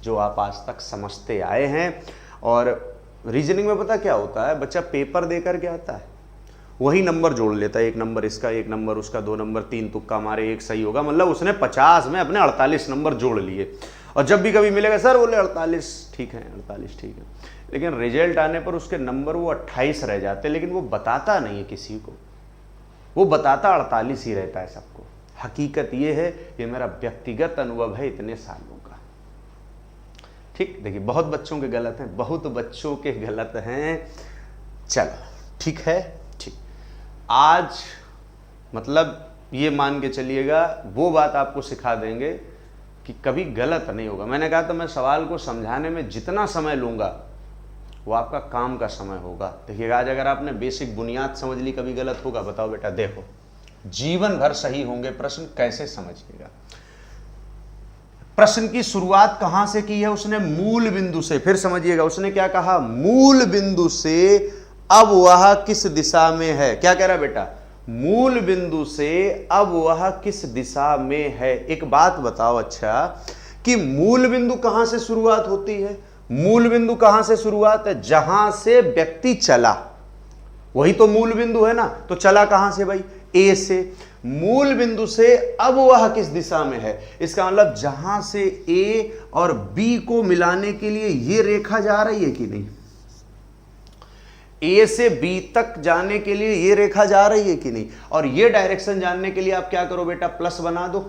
Speaker 1: जो आप आज तक समझते आए हैं। और रीजनिंग में पता क्या होता है, बच्चा पेपर दे करके आता है, वही नंबर जोड़ लेता है, एक नंबर इसका, एक नंबर उसका, 2 नंबर, 3 तुक्का मारे, एक सही होगा, मतलब उसने 50 में अपने 48 नंबर जोड़ लिए। और जब भी कभी मिलेगा सर बोले 48 ठीक है, 48 ठीक है, लेकिन रिजल्ट आने पर उसके नंबर वो 28 रह जाते, लेकिन वो बताता नहीं है किसी को, वो बताता 48 ही रहता है सबको। हकीकत ये है, ये मेरा व्यक्तिगत अनुभव है इतने सालों का। ठीक, देखिए बहुत बच्चों के गलत हैं, बहुत बच्चों के गलत हैं। चलो ठीक है, ठीक। आज मतलब ये मान के चलिएगा वो बात आपको सिखा देंगे कि कभी गलत नहीं होगा। मैंने कहा तो मैं सवाल को समझाने में जितना समय लूंगा वो आपका काम का समय होगा। देखिएगा आज अगर आपने बेसिक बुनियाद समझ ली कभी गलत होगा? बताओ बेटा, देखो जीवन भर सही होंगे प्रश्न, कैसे समझिएगा। प्रश्न की शुरुआत कहां से की है उसने? मूल बिंदु से। फिर समझिएगा उसने क्या कहा, मूल बिंदु से अब वह किस दिशा में है। क्या कह रहा है बेटा? मूल बिंदु से अब वह किस दिशा में है। एक बात बताओ अच्छा, कि मूल बिंदु कहां से शुरुआत होती है? मूल बिंदु कहां से शुरुआत है? जहां से व्यक्ति चला, वही तो मूल बिंदु है ना। तो चला कहां से भाई? ए से। मूल बिंदु से अब वह किस दिशा में है, इसका मतलब जहां से ए और बी को मिलाने के लिए ये रेखा जा रही है कि नहीं, ए से बी तक जाने के लिए ये रेखा जा रही है कि नहीं। और ये डायरेक्शन जानने के लिए आप क्या करो बेटा, प्लस बना दो।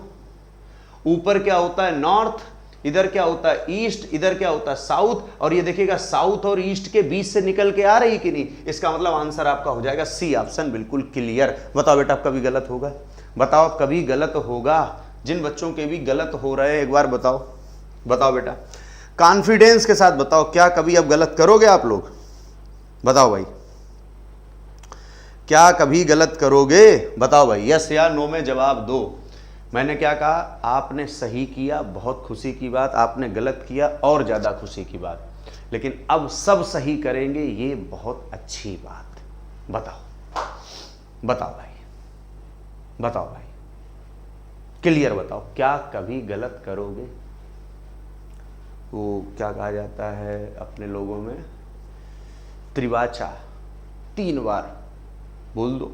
Speaker 1: ऊपर क्या होता है नॉर्थ, इधर क्या होता है ईस्ट, इधर क्या होता है साउथ, और ये देखिएगा साउथ और ईस्ट के बीच से निकल के आ रही कि नहीं। इसका मतलब आंसर आपका हो जाएगा सी ऑप्शन, बिल्कुल क्लियर। बताओ बेटा कभी गलत होगा? बताओ कभी गलत होगा? जिन बच्चों के भी गलत हो रहे हैं एक बार बताओ, बताओ बेटा कॉन्फिडेंस के साथ बताओ, क्या कभी अब गलत करोगे आप लोग? बताओ भाई, क्या कभी गलत करोगे? बताओ भाई, यस या नो में जवाब दो। मैंने क्या कहा, आपने सही किया, बहुत खुशी की बात, आपने गलत किया और ज़्यादा खुशी की बात, लेकिन अब सब सही करेंगे, ये बहुत अच्छी बात। बताओ बताओ भाई, बताओ भाई, क्लियर बताओ, क्या कभी गलत करोगे? वो क्या कहा जाता है अपने लोगों में, त्रिवाचा, 3 बार बोल दो,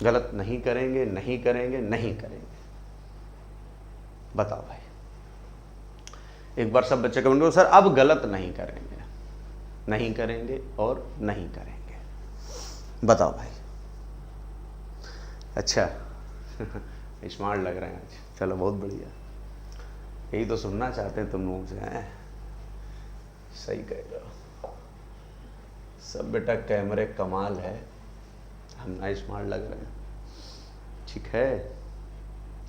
Speaker 1: गलत नहीं करेंगे, नहीं करेंगे, नहीं करेंगे। बताओ भाई, एक बार सब बच्चे कमेंट करो, सर अब गलत नहीं करेंगे, नहीं करेंगे और नहीं करेंगे। बताओ भाई। अच्छा स्मार्ट लग रहे हैं आज, चलो बहुत बढ़िया, यही तो सुनना चाहते हैं तुम लोगों से हैं। सही कह रहे हो सब बेटा, कैमरे कमाल है, हम ना स्मार्ट लग रहे हैं, ठीक है,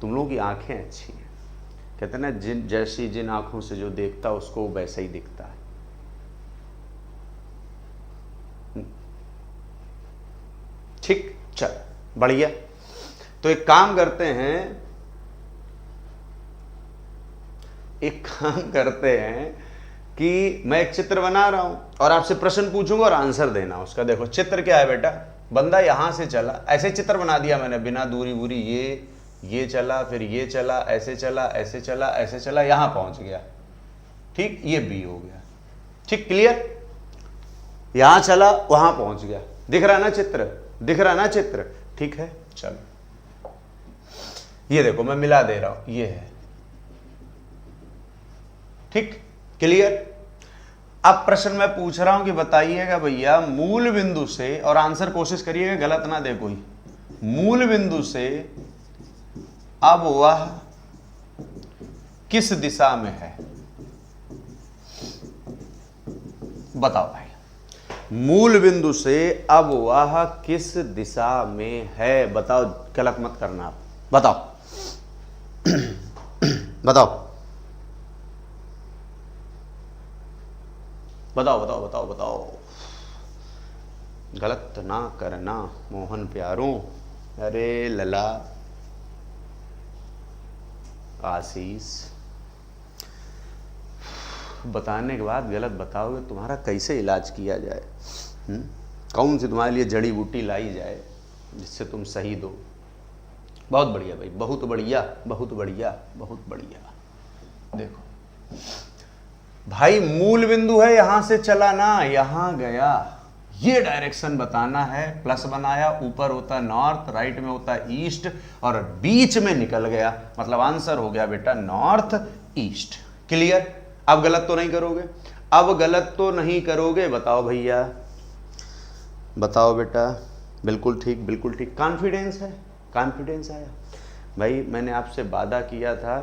Speaker 1: तुम लोगों की आंखें अच्छी हैं, कहते हैं ना जिन आंखों से जो देखता उसको वैसा ही दिखता है। ठीक, चल बढ़िया। तो एक काम करते हैं कि मैं एक चित्र बना रहा हूं और आपसे प्रश्न पूछूंगा और आंसर देना उसका। देखो चित्र क्या है बेटा, बंदा यहां से चला, ऐसे चित्र बना दिया मैंने, बिना दूरी वूरी, ये चला, फिर ये चला, ऐसे चला, ऐसे चला, ऐसे चला, यहां पहुंच गया, ठीक, ये बी हो गया, ठीक, क्लियर। यहां चला, वहां पहुंच गया, दिख रहा ना चित्र, दिख रहा ना चित्र, ठीक है। चलो ये देखो मैं मिला दे रहा हूं, ये है, ठीक, क्लियर। अब प्रश्न मैं पूछ रहा हूं कि बताइएगा भैया, मूल बिंदु से, और आंसर कोशिश करिएगा गलत ना दे कोई, मूल बिंदु से अब वह किस दिशा में है? बताओ भाई, मूल बिंदु से अब वह किस दिशा में है? बताओ, गलत मत करना आप, बताओ बताओ बताओ बताओ बताओ बताओ, गलत ना करना मोहन प्यारों। अरे लला, आशीष, बताने के बाद गलत बताओगे, तुम्हारा कैसे इलाज किया जाए? कौन सी तुम्हारे लिए जड़ी बूटी लाई जाए जिससे तुम सही दो? बहुत बढ़िया भाई, बहुत बढ़िया, बहुत बढ़िया, बहुत बढ़िया। देखो भाई, मूल बिंदु है, यहां से चला ना, यहां गया, ये डायरेक्शन बताना है, प्लस बनाया, ऊपर होता नॉर्थ, राइट में होता ईस्ट, और बीच में निकल गया, मतलब आंसर हो गया बेटा नॉर्थ ईस्ट। क्लियर? अब गलत तो नहीं करोगे, अब गलत तो नहीं करोगे, बताओ भैया, बताओ बेटा, बिल्कुल ठीक, बिल्कुल ठीक, कॉन्फिडेंस है, कॉन्फिडेंस आया। भाई मैंने आपसे वादा किया था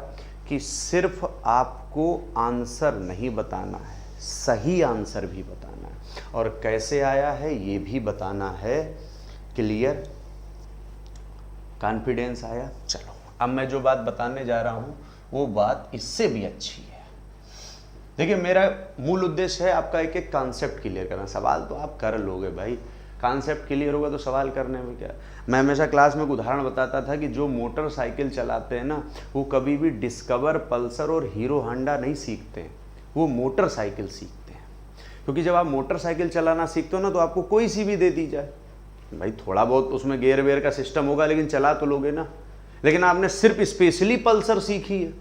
Speaker 1: कि सिर्फ आपको आंसर नहीं बताना है, सही आंसर भी बताना है, और कैसे आया है ये भी बताना है। क्लियर? कॉन्फिडेंस आया। चलो अब मैं जो बात बताने जा रहा हूं वो बात इससे भी अच्छी है। देखिए, मेरा मूल उद्देश्य है आपका एक एक कॉन्सेप्ट क्लियर करना। सवाल तो आप कर लोगे भाई, कॉन्सेप्ट क्लियर होगा तो सवाल करने में क्या। मैं हमेशा क्लास में एक उदाहरण बताता था कि जो मोटरसाइकिल चलाते हैं ना, वो कभी भी डिस्कवर, पल्सर और हीरो होंडा नहीं सीखते हैं, वो मोटरसाइकिल सीखते हैं। क्योंकि जब आप मोटरसाइकिल चलाना सीखते हो ना, तो आपको कोई सी भी दे दी जाए, भाई थोड़ा बहुत उसमें गेयर वेयर का सिस्टम होगा, लेकिन चला तो लोगे ना। लेकिन आपने सिर्फ स्पेशली पल्सर सीखी है,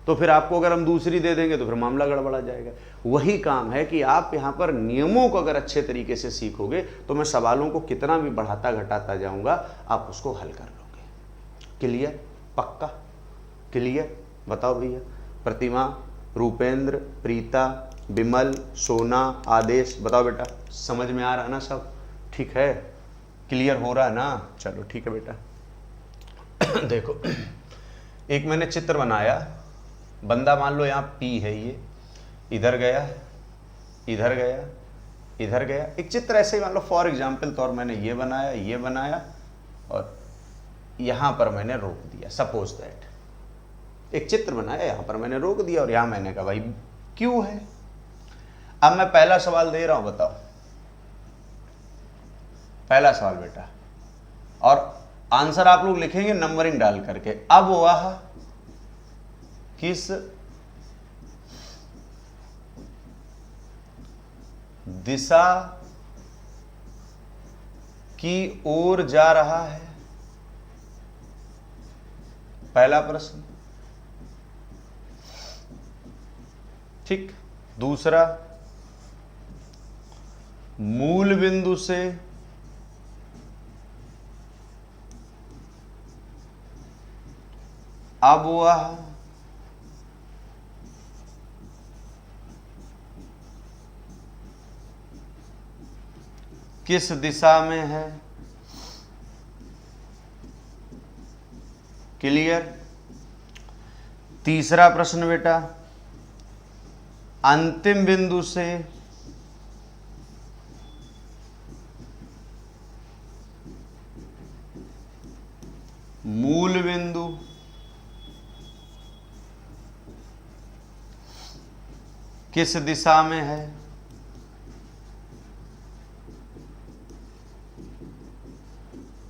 Speaker 1: तो फिर आपको अगर हम दूसरी दे देंगे तो फिर मामला गड़बड़ा जाएगा। वही काम है कि आप यहाँ पर नियमों को अगर अच्छे तरीके से सीखोगे तो मैं सवालों को कितना भी बढ़ाता घटाता जाऊंगा, आप उसको हल कर लोगे। क्लियर? पक्का? क्लियर? बताओ भैया। प्रतिमा, रूपेंद्र, प्रीता, विमल, सोना, आदेश, बताओ बेटा, समझ में आ रहा ना सब? ठीक है, क्लियर हो रहा है ना? चलो ठीक है बेटा। देखो, एक मैंने चित्र बनाया, बंदा मान लो यहाँ पी है, ये इधर गया, इधर गया, इधर गया, एक चित्र ऐसे ही मान लो फॉर एग्जाम्पल तौर मैंने ये बनाया और यहाँ पर मैंने रोक दिया। सपोज दैट एक चित्र बनाया, यहाँ पर मैंने रोक दिया और यहाँ मैंने कहा भाई क्यों है। अब मैं पहला सवाल दे रहा हूँ, बताओ, पहला सवाल बेटा, और आंसर आप लोग लिखेंगे नंबरिंग डाल करके। अब वह किस दिशा की ओर जा रहा है? पहला प्रश्न। ठीक। दूसरा, मूल बिंदु से अब वह किस दिशा में है? क्लियर। तीसरा प्रश्न बेटा, अंतिम बिंदु से मूल बिंदु किस दिशा में है?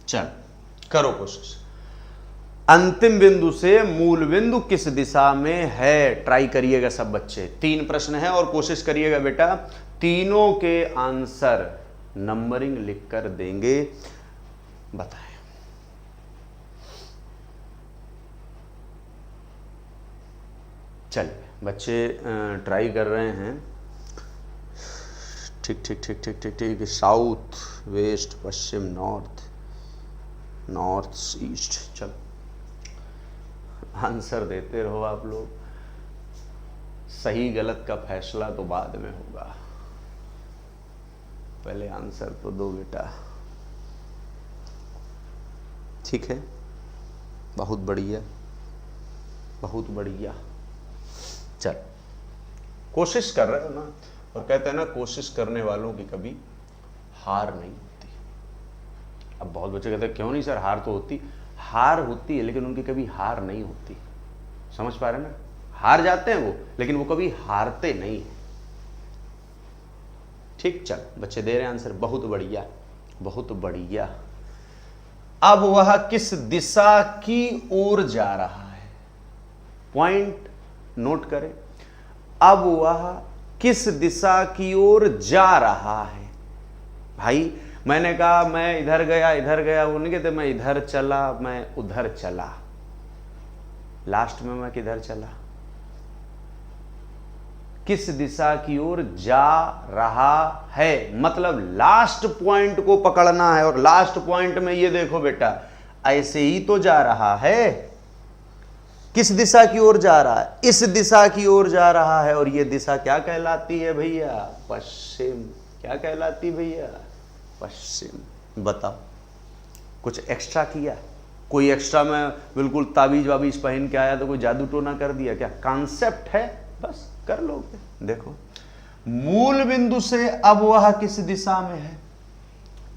Speaker 1: चल करो कोशिश। अंतिम बिंदु से मूल बिंदु किस दिशा में है, ट्राई करिएगा सब बच्चे। 3 प्रश्न है और कोशिश करिएगा बेटा तीनों के आंसर नंबरिंग लिखकर देंगे। बताएं। चलिए बच्चे ट्राई कर रहे हैं। ठीक ठीक ठीक ठीक ठीक ठीक। साउथ, वेस्ट, पश्चिम, नॉर्थ, नॉर्थ ईस्ट। चलो आंसर देते रहो आप लोग। सही गलत का फैसला तो बाद में होगा, पहले आंसर तो दो बेटा। ठीक है, बहुत बढ़िया बहुत बढ़िया। चल कोशिश कर रहे हो ना, और कहते हैं ना कोशिश करने वालों की कभी हार नहीं होती। अब बहुत बच्चे कहते हैं क्यों नहीं सर, हार तो होती। हार होती है लेकिन उनकी कभी हार नहीं होती। समझ पा रहे ना, हार जाते हैं वो लेकिन वो कभी हारते नहीं है। ठीक। चल बच्चे दे रहे हैं आंसर, बहुत बढ़िया बहुत बढ़िया। अब वह किस दिशा की ओर जा रहा है? पॉइंट नोट करें। अब वह किस दिशा की ओर जा रहा है? भाई मैंने कहा मैं इधर गया, वो नहीं कहते मैं इधर चला, मैं उधर चला। लास्ट में मैं किधर चला? किस दिशा की ओर जा रहा है, मतलब लास्ट पॉइंट को पकड़ना है। और लास्ट पॉइंट में ये देखो बेटा, ऐसे ही तो जा रहा है। किस दिशा की ओर जा रहा है? इस दिशा की ओर जा रहा है। और ये दिशा क्या कहलाती है भैया? पश्चिम। क्या कहलाती भैया? पश्चिम। बताओ, कुछ एक्स्ट्रा किया? कोई एक्स्ट्रा मैं बिल्कुल ताबीज वाबीज पहन के आया तो कोई जादू टोना कर दिया क्या? कॉन्सेप्ट है, बस कर लोगे। देखो, मूल बिंदु से अब वह किस दिशा में है?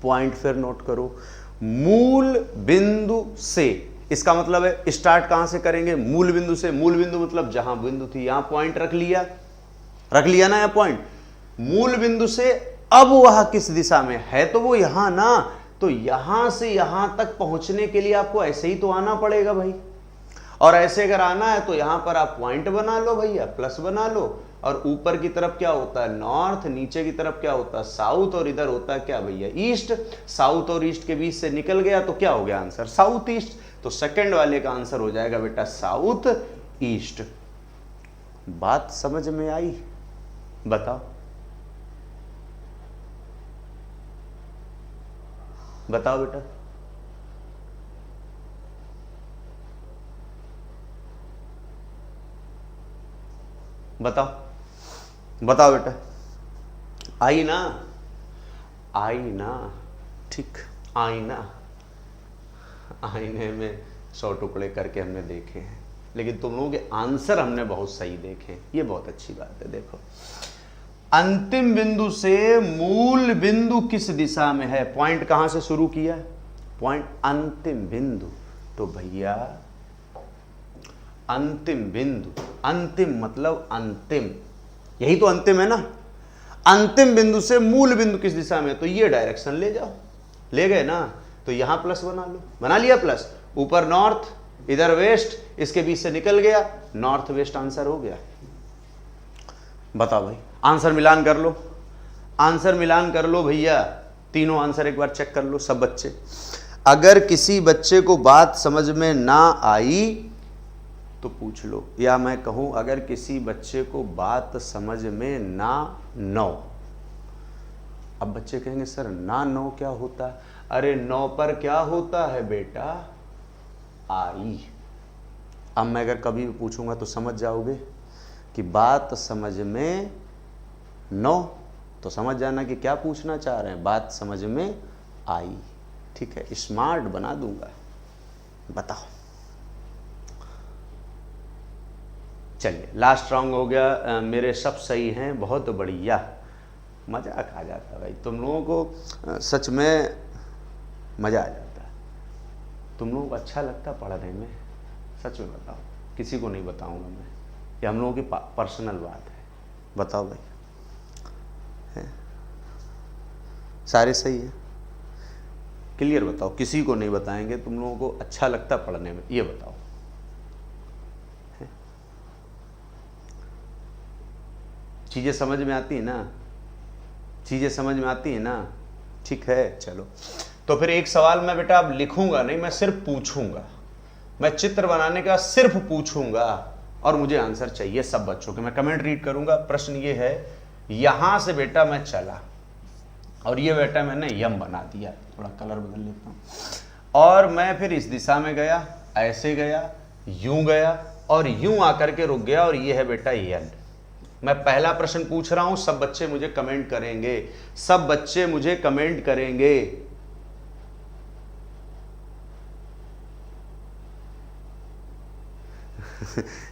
Speaker 1: पॉइंट फिर नोट करो। मूल बिंदु से, इसका मतलब है स्टार्ट कहां से करेंगे? मूल बिंदु से। मूल बिंदु मतलब जहां बिंदु थी, यहां पॉइंट रख लिया ना, यह पॉइंट। मूल बिंदु से अब वह किस दिशा में है, तो वो यहां ना। तो यहां से यहां तक पहुंचने के लिए आपको ऐसे ही तो आना पड़ेगा भाई। और ऐसे अगर आना है तो यहां पर आप पॉइंट बना लो भैया, प्लस बना लो। और ऊपर की तरफ क्या होता है? नॉर्थ। नीचे की तरफ क्या होता है? साउथ। और इधर होता है क्या भैया? ईस्ट। साउथ और ईस्ट के बीच से निकल गया तो क्या हो गया आंसर? South east. तो सेकंड वाले का आंसर हो जाएगा बेटा साउथ ईस्ट। बात समझ में आई? बताओ बताओ बेटा। बताओ बेटा। आई ना? आई ना? ठीक। आईना, आईने में 100 टुकड़े करके हमने देखे हैं, लेकिन तुम लोगों के आंसर हमने बहुत सही देखे हैं। ये बहुत अच्छी बात है। देखो, अंतिम बिंदु से मूल बिंदु किस दिशा में है? पॉइंट कहां से शुरू किया? पॉइंट अंतिम बिंदु। तो भैया अंतिम बिंदु, अंतिम मतलब अंतिम, यही तो अंतिम है ना। अंतिम बिंदु से मूल बिंदु किस दिशा में? तो ये डायरेक्शन ले जाओ। ले गए ना? तो यहां प्लस बना लो। बना लिया प्लस। ऊपर नॉर्थ, इधर वेस्ट, इसके बीच से निकल गया, नॉर्थ वेस्ट आंसर हो गया। बताओ भाई, आंसर मिलान कर लो, आंसर मिलान कर लो भैया, तीनों आंसर एक बार चेक कर लो सब बच्चे। अगर किसी बच्चे को बात समझ में ना आई तो पूछ लो, या मैं कहूं अगर किसी बच्चे को बात समझ में ना नो। अब बच्चे कहेंगे सर ना नो क्या होता है? अरे नो पर क्या होता है बेटा? आई। अब मैं अगर कभी भी पूछूंगा तो समझ जाओगे कि बात समझ में नो, तो समझ जाना कि क्या पूछना चाह रहे हैं, बात समझ में आई। ठीक है, स्मार्ट बना दूंगा। बताओ, चलिए लास्ट राउंड हो गया। मेरे सब सही हैं, बहुत बढ़िया। मजाक आ जाता भाई, तुम लोगों को सच में मजा आ जाता है, तुम लोगों को अच्छा लगता पढ़ने में, सच में बताओ। किसी को नहीं बताऊंगा मैं, ये हम लोगों की पर्सनल बात है। बताओ भाई, है? सारे सही है? क्लियर बताओ, किसी को नहीं बताएंगे। तुम लोगों को अच्छा लगता पढ़ने में, ये बताओ। चीजें समझ में आती है ना? चीजें समझ में आती है ना? ठीक है, चलो। तो फिर एक सवाल मैं बेटा अब लिखूंगा नहीं, मैं सिर्फ पूछूंगा। मैं चित्र बनाने का सिर्फ पूछूंगा और मुझे आंसर चाहिए सब बच्चों के। मैं कमेंट रीड करूंगा। प्रश्न ये है, यहां से बेटा मैं चला और ये बेटा मैंने यम बना दिया, थोड़ा कलर बदल लेता हूं, और मैं फिर इस दिशा में गया, ऐसे गया, यूं गया और यूं आकर के रुक गया, और ये है बेटा यन। मैं पहला प्रश्न पूछ रहा हूं, सब बच्चे मुझे कमेंट करेंगे, सब बच्चे मुझे कमेंट करेंगे।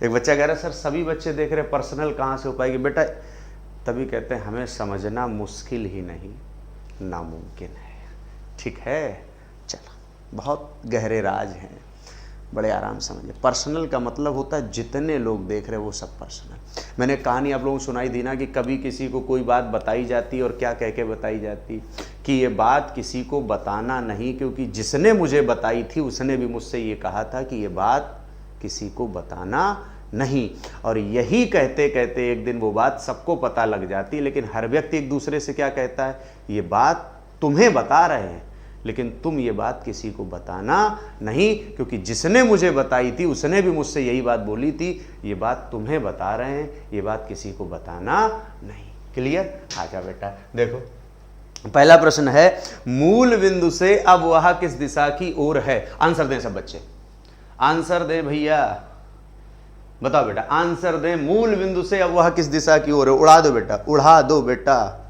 Speaker 1: एक बच्चा कह रहा है सर सभी बच्चे देख रहे, पर्सनल कहां से हो पाएगी? बेटा तभी कहते हैं हमें समझना मुश्किल ही नहीं नामुमकिन है। ठीक है, चलो, बहुत गहरे राज हैं, बड़े आराम समझिए। पर्सनल का मतलब होता है जितने लोग देख रहे हैं वो सब पर्सनल। मैंने कहानी आप लोगों को सुनाई दी ना कि कभी किसी को कोई बात बताई जाती और क्या कह के बताई जाती कि ये बात किसी को बताना नहीं, क्योंकि जिसने मुझे बताई थी उसने भी मुझसे ये कहा था कि ये बात किसी को बताना नहीं। और यही कहते कहते एक दिन वो बात सबको पता लग जाती, लेकिन हर व्यक्ति एक दूसरे से क्या कहता है, ये बात तुम्हें बता रहे हैं लेकिन तुम ये बात किसी को बताना नहीं, क्योंकि जिसने मुझे बताई थी उसने भी मुझसे यही बात बोली थी, ये बात तुम्हें बता रहे हैं, ये बात किसी को बताना नहीं। क्लियर? आजा बेटा, देखो पहला प्रश्न है, मूल बिंदु से अब वह किस दिशा की ओर है? आंसर दें सब बच्चे, आंसर दें भैया, बताओ बेटा, आंसर दें। मूल बिंदु से अब वह किस दिशा की ओर है? उड़ा दो बेटा, उड़ा दो बेटा,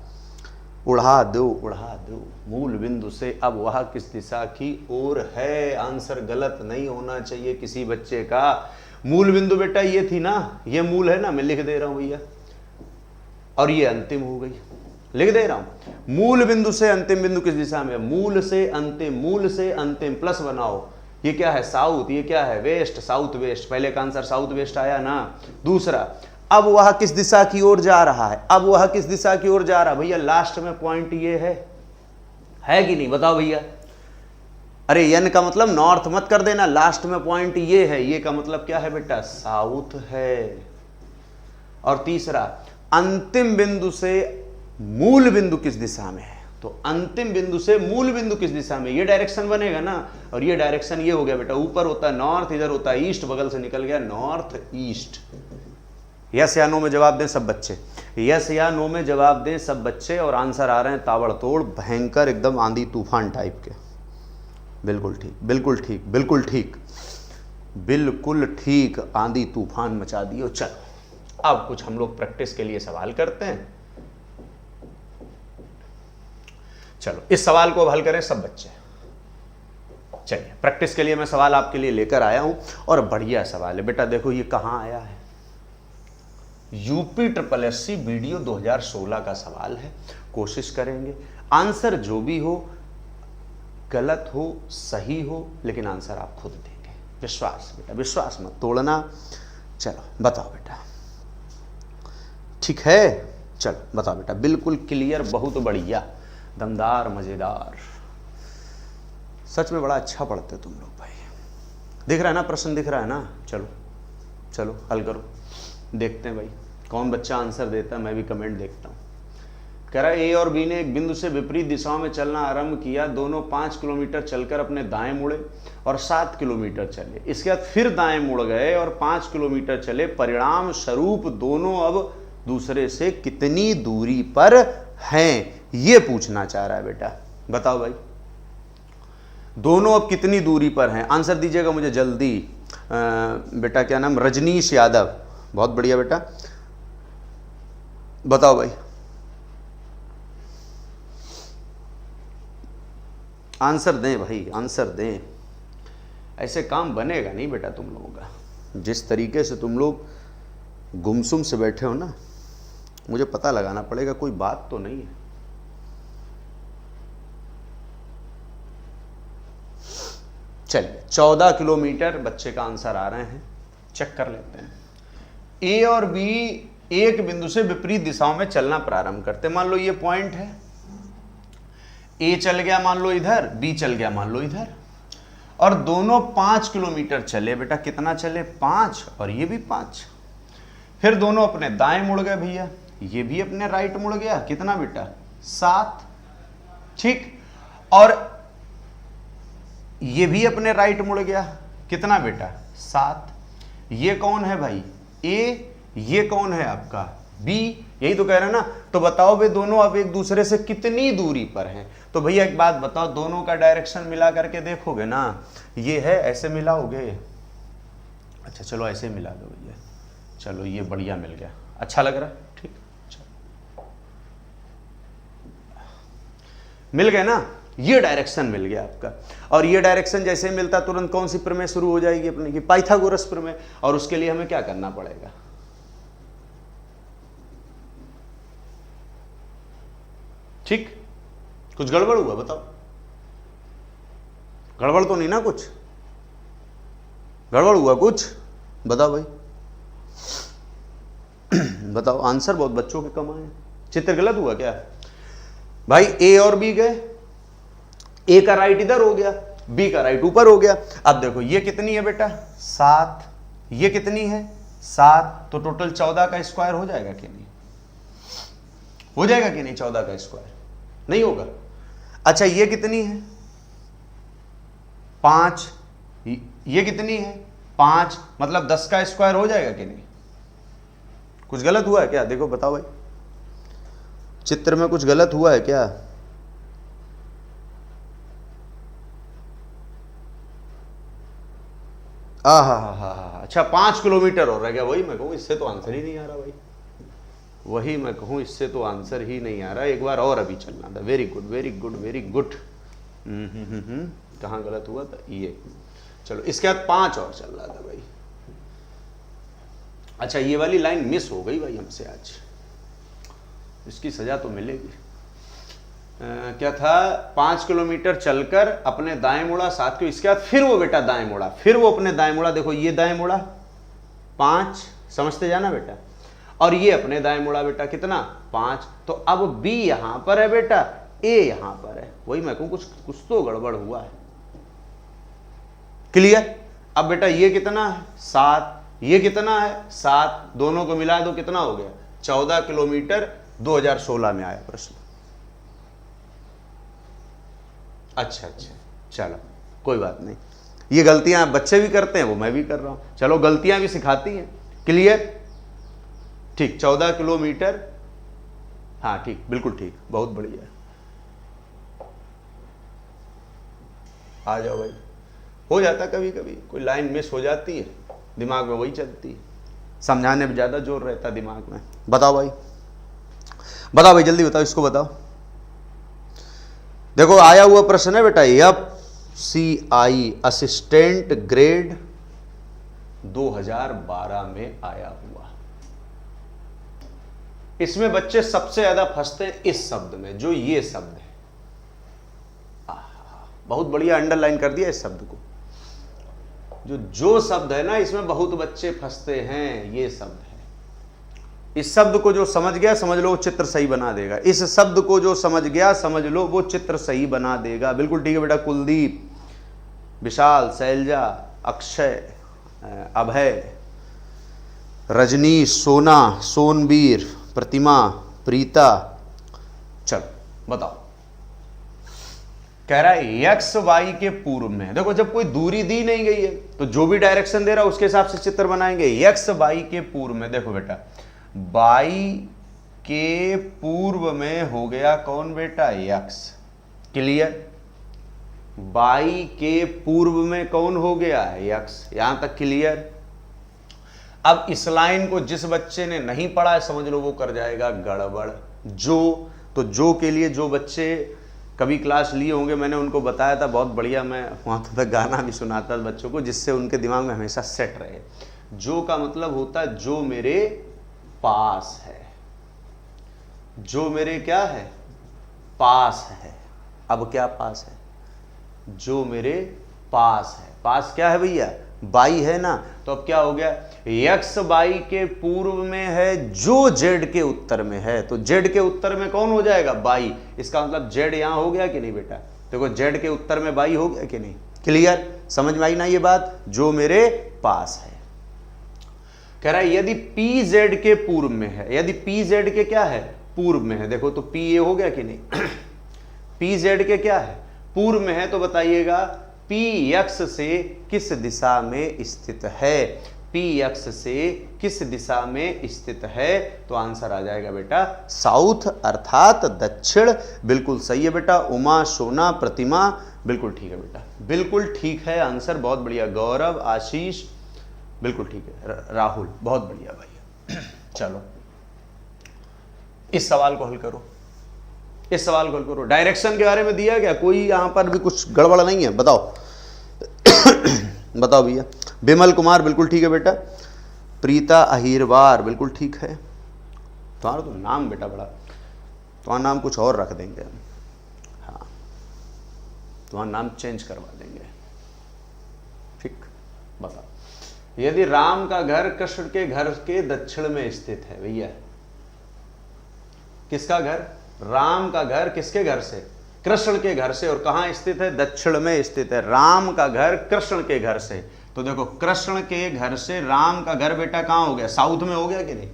Speaker 1: उड़ा दो, उड़ा दो। मूल बिंदु से अब वह किस दिशा की ओर है? आंसर गलत नहीं होना चाहिए किसी बच्चे का। मूल बिंदु बेटा ये थी ना, ये मूल है ना, मैं लिख दे रहा हूं भैया, और ये अंतिम हो गई, लिख दे रहा हूं। मूल बिंदु से अंतिम बिंदु किस दिशा में? मूल से अंतिम, मूल से अंतिम प्लस बनाओ। ये क्या है? साउथ। ये क्या है? West, south west. पहले का आंसर साउथ वेस्ट आया ना। दूसरा, अब वह किस दिशा की ओर जा रहा है? अब वह किस दिशा की ओर जा रहा है? भैया लास्ट में पॉइंट ये है कि नहीं? बताओ भैया। अरे यन का मतलब नॉर्थ मत कर देना, लास्ट में पॉइंट ये है, ये का मतलब क्या है बेटा? साउथ है। और तीसरा, अंतिम बिंदु से मूल बिंदु किस दिशा में है? तो अंतिम बिंदु से मूल बिंदु किस दिशा में? ये डायरेक्शन बनेगा ना, और ये डायरेक्शन ये हो गया बेटा, ऊपर होता है नॉर्थ, इधर होता है ईस्ट, बगल से निकल गया नॉर्थ ईस्ट। यस या नो में जवाब दें सब बच्चे, यस या नो में जवाब दें सब बच्चे। और आंसर आ रहे हैं ताबड़तोड़, भयंकर, एकदम आंधी तूफान टाइप के। बिल्कुल ठीक, बिल्कुल ठीक, बिल्कुल ठीक, बिल्कुल ठीक, आंधी तूफान मचा दियो। चलो अब कुछ हम लोग प्रैक्टिस के लिए सवाल करते हैं। चलो इस सवाल को हल करें सब बच्चे। चलिए प्रैक्टिस के लिए मैं सवाल आपके लिए लेकर आया हूं, और बढ़िया सवाल है बेटा। देखो ये कहां आया है, UPSSC वीडियो 2016 का सवाल है। कोशिश करेंगे, आंसर जो भी हो, गलत हो सही हो, लेकिन आंसर आप खुद देंगे। विश्वास बेटा, विश्वास मत तोड़ना। चलो बताओ बेटा, ठीक है? चलो बताओ बेटा, बिल्कुल क्लियर, बहुत बढ़िया, दमदार, मजेदार। सच में बड़ा अच्छा पढ़ते तुम लोग भाई, दिख रहा है ना प्रश्न, दिख रहा है ना? चलो चलो हल करो, देखते हैं भाई कौन बच्चा आंसर देता है, मैं भी कमेंट देखता हूँ। कह रहा है ए और बी ने एक बिंदु से विपरीत दिशाओं में चलना आरंभ किया, दोनों 5 किलोमीटर चलकर अपने दाएं मुड़े और 7 किलोमीटर चले, इसके बाद फिर दाएं मुड़ गए और 5 किलोमीटर चले, परिणाम स्वरूप दोनों अब दूसरे से कितनी दूरी पर हैं, ये पूछना चाह रहा है बेटा। बताओ भाई दोनों अब कितनी दूरी पर हैं, आंसर दीजिएगा मुझे जल्दी। बेटा क्या नाम, रजनीश यादव, बहुत बढ़िया बेटा, बताओ भाई आंसर दें भाई, आंसर दें। ऐसे काम बनेगा नहीं बेटा तुम लोगों का, जिस तरीके से तुम लोग गुमसुम से बैठे हो ना, मुझे पता लगाना पड़ेगा कोई बात तो नहीं है। चलिए 14 किलोमीटर बच्चे का आंसर आ रहे हैं, चेक कर लेते हैं। ए और बी एक बिंदु से विपरीत दिशाओं में चलना प्रारंभ करते, मान लो ये पॉइंट है, ए चल गया मान लो इधर, बी चल गया मान लो इधर, और दोनों 5 किलोमीटर चले। बेटा कितना चले? 5, और ये भी 5। फिर दोनों अपने दाएं मुड़ गए भैया, ये भी अपने राइट मुड़ गया, कितना बेटा? 7, ठीक, और ये भी अपने राइट मुड़ गया, कितना बेटा? 7। ये कौन है भाई? ए, ये कौन है आपका? बी, यही तो कह रहे हैं ना। तो बताओ वे दोनों अब एक दूसरे से कितनी दूरी पर हैं? तो भैया एक बात बताओ, दोनों का डायरेक्शन मिला करके देखोगे ना, ये है ऐसे मिलाओगे, अच्छा चलो ऐसे मिला दो भैया, चलो ये बढ़िया मिल गया, अच्छा लग रहा है, ठीक, मिल गए ना, ये डायरेक्शन मिल गया आपका। और ये डायरेक्शन जैसे मिलता तुरंत कौन सी प्रमेय शुरू हो जाएगी अपने की? पाइथागोरस प्रमेय। और उसके लिए हमें क्या करना पड़ेगा? ठीक, कुछ गड़बड़ हुआ बताओ? गड़बड़ तो नहीं ना, कुछ गड़बड़ हुआ कुछ? बताओ भाई बताओ, आंसर बहुत बच्चों के कम आए, चित्र गलत हुआ क्या भाई? ए और बी गए, ए का राइट इधर हो गया, बी का राइट ऊपर हो गया। अब देखो ये कितनी है बेटा? 7, ये कितनी है? 7, तो टोटल 14 का स्क्वायर हो जाएगा कि नहीं? हो जाएगा कि नहीं? 14 का स्क्वायर नहीं होगा। अच्छा ये कितनी है? 5, ये कितनी है? 5, मतलब 10 का स्क्वायर हो जाएगा कि नहीं? कुछ गलत हुआ है क्या? देखो बताओ भाई, चित्र में कुछ गलत हुआ है क्या? हा, अच्छा 5 किलोमीटर और रह गया। वही मैं कहूँ इससे तो आंसर ही नहीं आ रहा भाई, वही मैं कहूँ इससे तो आंसर ही नहीं आ रहा। एक बार और अभी चलना था। Very good very good very good. कहाँ गलत हुआ था? ये चलो, इसके बाद 5 और चल रहा था भाई। अच्छा ये वाली लाइन मिस हो गई भाई हमसे आज, इसकी सजा तो मिलेगी। क्या था? 5 किलोमीटर चलकर अपने दाएं मुड़ा, 7 को, इसके बाद फिर वो बेटा दाएं मुड़ा, फिर वो अपने दाएं मुड़ा। देखो ये दाएं मुड़ा 5, समझते जाना बेटा, और ये अपने दाएं मुड़ा बेटा, कितना? 5। तो अब बी यहां पर है बेटा, ए यहां पर है। वही मैं कहूं कुछ तो गड़बड़ हुआ है। क्लियर? अब बेटा ये कितना है? 7, ये कितना है? 7, दोनों को मिला दो, कितना हो गया? 14 किलोमीटर। 2016 में आया प्रश्न। अच्छा चलो कोई बात नहीं, ये गलतियां बच्चे भी करते हैं, वो मैं भी कर रहा हूं। चलो गलतियां भी सिखाती हैं। क्लियर? ठीक, 14 किलोमीटर, हाँ ठीक, बिल्कुल ठीक, बहुत बढ़िया। आ जाओ भाई। हो जाता कभी कभी, कोई लाइन मिस हो जाती है, दिमाग में वही चलती है, समझाने में ज्यादा जोर रहता है दिमाग में। बताओ भाई, बताओ भाई, जल्दी बताओ, इसको बताओ। देखो आया हुआ प्रश्न है बेटा, FCI असिस्टेंट ग्रेड 2012 में आया हुआ। इसमें बच्चे सबसे ज्यादा फंसते हैं इस शब्द में, जो ये शब्द है। बहुत बढ़िया, अंडरलाइन कर दिया इस शब्द को। जो शब्द है ना, इसमें बहुत बच्चे फंसते हैं, ये शब्द है। इस शब्द को जो समझ गया, समझ लो वो चित्र सही बना देगा। इस शब्द को जो समझ गया, समझ लो वो चित्र सही बना देगा। बिल्कुल ठीक है बेटा। कुलदीप, विशाल, शैलजा, अक्षय, अभय, रजनी, सोना, सोनवीर, प्रतिमा, प्रीता। चलो बताओ। कह रहा है एक्स वाई के पूर्व में, देखो जब कोई दूरी दी नहीं गई है तो जो भी डायरेक्शन दे रहा है उसके हिसाब से चित्र बनाएंगे। एक्स वाई के पूर्व में, देखो बेटा वाई के पूर्व में हो गया कौन बेटा, एक्स। क्लियर। वाई के पूर्व में कौन हो गया है, एक्स। यहां तक क्लियर। अब इस लाइन को जिस बच्चे ने नहीं पढ़ा है समझ लो वो कर जाएगा गड़बड़। जो के लिए जो बच्चे कभी क्लास लिए होंगे मैंने उनको बताया था, बहुत बढ़िया, मैं वहाँ तक गाना भी सुनाता था बच्चों को जिससे उनके दिमाग में हमेशा सेट रहे। जो का मतलब होता है जो मेरे पास है, जो मेरे क्या है, पास है। अब क्या पास है, जो मेरे पास है। पास क्या है भैया, बाई है ना। तो अब क्या हो गया, एक्स बाई के पूर्व में है जो जेड के उत्तर में है, तो जेड के उत्तर में कौन हो जाएगा, बाई। इसका मतलब जेड यहां हो गया कि नहीं बेटा, देखो जेड के उत्तर में बाई हो गया कि नहीं। क्लियर, समझ में आई ना ये बात, जो मेरे पास है। कह रहा है यदि पी जेड के पूर्व में है, यदि पी जेड के क्या है, पूर्व में है। देखो तो पी ए हो गया कि नहीं पी जेड के क्या है, पूर्व में है। तो बताइएगा पी एक्स से किस दिशा में स्थित है, पी एक्स से किस दिशा में स्थित है। तो आंसर आ जाएगा बेटा साउथ अर्थात दक्षिण। बिल्कुल सही है बेटा। उमा, सोना, प्रतिमा, बिल्कुल ठीक है बेटा, बिल्कुल ठीक है आंसर, बहुत बढ़िया। गौरव, आशीष, बिल्कुल ठीक है। राहुल, बहुत बढ़िया भैया। चलो इस सवाल को हल करो, इस सवाल को हल करो। डायरेक्शन के बारे में दिया गया, कोई यहां पर भी कुछ गड़बड़ नहीं है, बताओ बताओ भैया। बिमल कुमार, बिल्कुल ठीक है बेटा। प्रीता अहिरवार, बिल्कुल ठीक है। तुम्हारा तो नाम बेटा बड़ा, तुम्हारा नाम कुछ और रख देंगे, हाँ तुम्हारा नाम चेंज करवा देंगे, ठीक। बताओ यदि राम का घर कृष्ण के घर के दक्षिण में स्थित है, भैया किसका घर, राम का घर किसके घर से, कृष्ण के घर से, और कहां स्थित है, दक्षिण में स्थित है। राम का घर कृष्ण के घर से, तो देखो कृष्ण के घर से राम का घर बेटा कहां हो गया, साउथ में हो गया कि नहीं।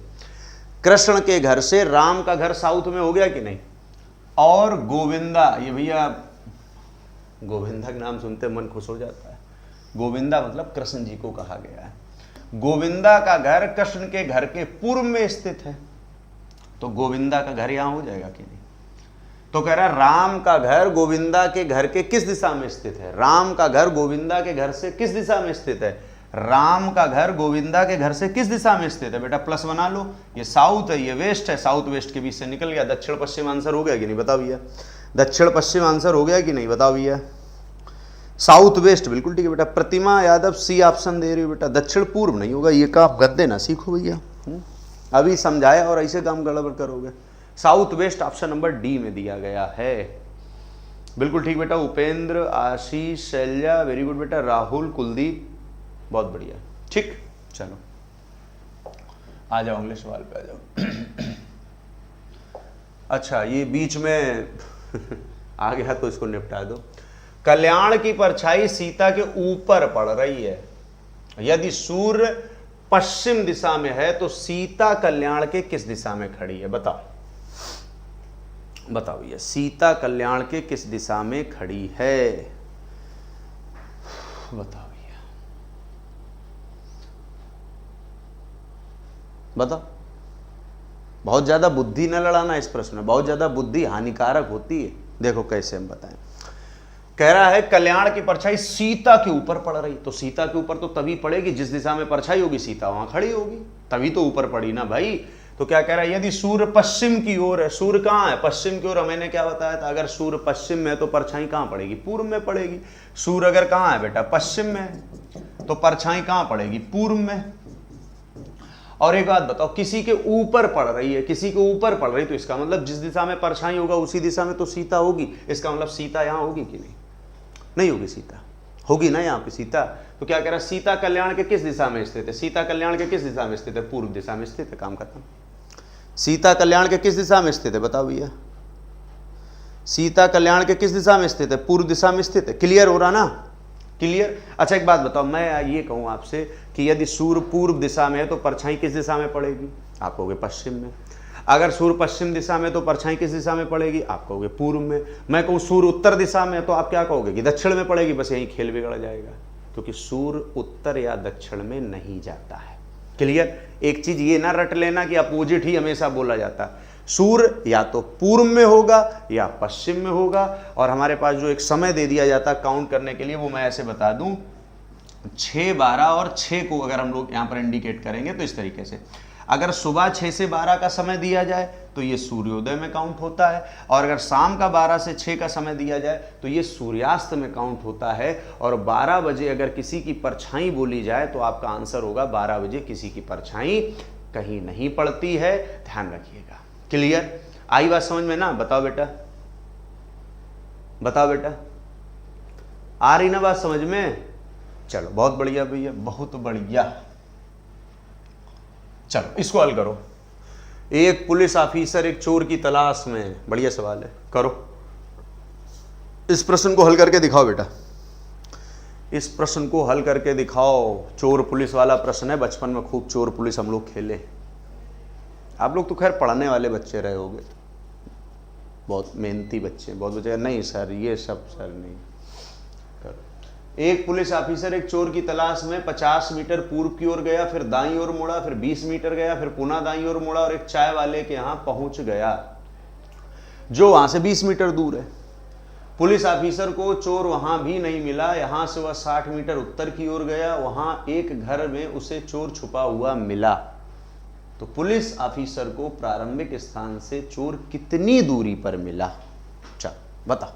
Speaker 1: कृष्ण के घर से राम का घर साउथ में हो गया कि नहीं। और गोविंदा, ये भैया गोविंदा का नाम सुनते मन खुश हो जाता है। गोविंदा मतलब कृष्ण जी को कहा गया है। गोविंदा का घर कृष्ण के घर के पूर्व में स्थित है, तो गोविंदा का घर यहां हो जाएगा कि नहीं। तो कह रहा है राम का घर गोविंदा के घर के किस दिशा में स्थित है, राम का घर गोविंदा के घर से किस दिशा में स्थित है, राम का घर गोविंदा के घर से किस दिशा में स्थित है। बेटा प्लस बना लो, ये साउथ है ये वेस्ट है, साउथ वेस्ट के बीच से निकल गया, दक्षिण पश्चिम आंसर हो गया कि नहीं, बताओ भैया। दक्षिण पश्चिम आंसर हो गया कि नहीं, बताओ भैया। साउथ वेस्ट, बिल्कुल ठीक है बेटा। प्रतिमा यादव सी ऑप्शन दे रही हो बेटा, दक्षिण पूर्व नहीं होगा, ये का आप गद्दे ना सीखो भैया, अभी समझाया और ऐसे काम गड़बड़ करोगे। South west option number D में दिया गया है, बिल्कुल ठीक बेटा। उपेंद्र, आशीष, शैल्या, वेरी गुड बेटा। राहुल, कुलदीप, बहुत बढ़िया, ठीक। चलो आ जाओ अगले सवाल पे आ जाओ। अच्छा ये बीच में आ गया तो इसको निपटा दो। कल्याण की परछाई सीता के ऊपर पड़ रही है, यदि सूर्य पश्चिम दिशा में है तो सीता कल्याण के किस दिशा में खड़ी है, बताओ बताओ भैया। सीता कल्याण के किस दिशा में खड़ी है, बताओ भैया, बताओ। बहुत ज्यादा बुद्धि न लड़ाना इस प्रश्न में, बहुत ज्यादा बुद्धि हानिकारक होती है। देखो कैसे हम बताएं। कह रहा है कल्याण की परछाई सीता के ऊपर पड़ रही, तो सीता के ऊपर तो तभी पड़ेगी जिस दिशा में परछाई होगी सीता वहां खड़ी होगी, तभी तो ऊपर पड़ी ना भाई। तो क्या कह रहा है, यदि सूर्य पश्चिम की ओर है, सूर्य कहां है, पश्चिम की ओर। मैंने क्या बताया था, अगर सूर्य पश्चिम में है तो परछाई कहां पड़ेगी, पूर्व में पड़ेगी। सूर्य अगर कहां है बेटा, पश्चिम में है, तो परछाई कहां पड़ेगी, पूर्व में। और एक बात बताओ, किसी के ऊपर पड़ रही है, किसी के ऊपर पड़ रही, तो इसका मतलब जिस दिशा में परछाई होगा उसी दिशा में तो सीता होगी। इसका मतलब सीता यहां होगी कि नहीं, नहीं होगी, सीता होगी ना यहाँ पे सीता। तो क्या कह रहा है, सीता कल्याण के किस दिशा में स्थित है, सीता कल्याण के किस दिशा में स्थित है, पूर्व दिशा में स्थित है। काम खत्म। सीता कल्याण के किस दिशा में स्थित है, बताओ भैया। सीता कल्याण के किस दिशा में स्थित है, पूर्व दिशा में स्थित है। क्लियर हो रहा ना, क्लियर? अच्छा एक बात बताओ, मैं ये कहूँ आपसे कि यदि सूर्य पूर्व दिशा में है तो परछाई किस दिशा में पड़ेगी? आप कहोगे पश्चिम में। अगर सूर्य पश्चिम दिशा में तो परछाई किस दिशा में पड़ेगी? आप कहोगे पूर्व में। मैं कहूँ सूर्य उत्तर दिशा में है तो आप क्या कहोगे कि दक्षिण में पड़ेगी। बस यही खेल बिगड़ जाएगा, क्योंकि सूर्य उत्तर या दक्षिण में नहीं जाता है। क्लियर? एक चीज ये ना रट लेना कि अपोजिट ही हमेशा बोला जाता है। सूर्य या तो पूर्व में होगा या पश्चिम में होगा। और हमारे पास जो एक समय दे दिया जाता है काउंट करने के लिए, वो मैं ऐसे बता दूं, 6, 12 और 6 को अगर हम लोग यहां पर इंडिकेट करेंगे तो इस तरीके से, अगर सुबह 6 से 12 का समय दिया जाए तो ये सूर्योदय में काउंट होता है, और अगर शाम का 12 से 6 का समय दिया जाए तो ये सूर्यास्त में काउंट होता है। और 12 बजे अगर किसी की परछाई बोली जाए तो आपका आंसर होगा 12 बजे किसी की परछाई कहीं नहीं पड़ती है। ध्यान रखिएगा। क्लियर? आई बात समझ में ना? बताओ बेटा, बताओ बेटा, आ रही ना बात समझ में? चलो बहुत बढ़िया भैया, बहुत बढ़िया। चलो इसको हल करो। एक पुलिस ऑफिसर एक चोर की तलाश में, बढ़िया सवाल है, करो। इस प्रश्न को हल करके दिखाओ बेटा, इस प्रश्न को हल करके दिखाओ। चोर पुलिस वाला प्रश्न है, बचपन में खूब चोर पुलिस हम लोग खेले। आप लोग तो खैर पढ़ने वाले बच्चे रहे होगे, बहुत मेहनती बच्चे, बहुत बच्चे। नहीं सर, ये सब सर नहीं। एक पुलिस ऑफिसर एक चोर की तलाश में 50 मीटर पूर्व की ओर गया, फिर दाईं ओर मुड़ा, फिर 20 मीटर गया, फिर पुनः दाईं ओर मुड़ा और एक चाय वाले के यहां पहुंच गया जो वहां से 20 मीटर दूर है। पुलिस ऑफिसर को चोर वहां भी नहीं मिला। यहां से वह 60 मीटर उत्तर की ओर गया, वहां एक घर में उसे चोर छुपा हुआ मिला। तो पुलिस ऑफिसर को प्रारंभिक स्थान से चोर कितनी दूरी पर मिला? चल बताओ,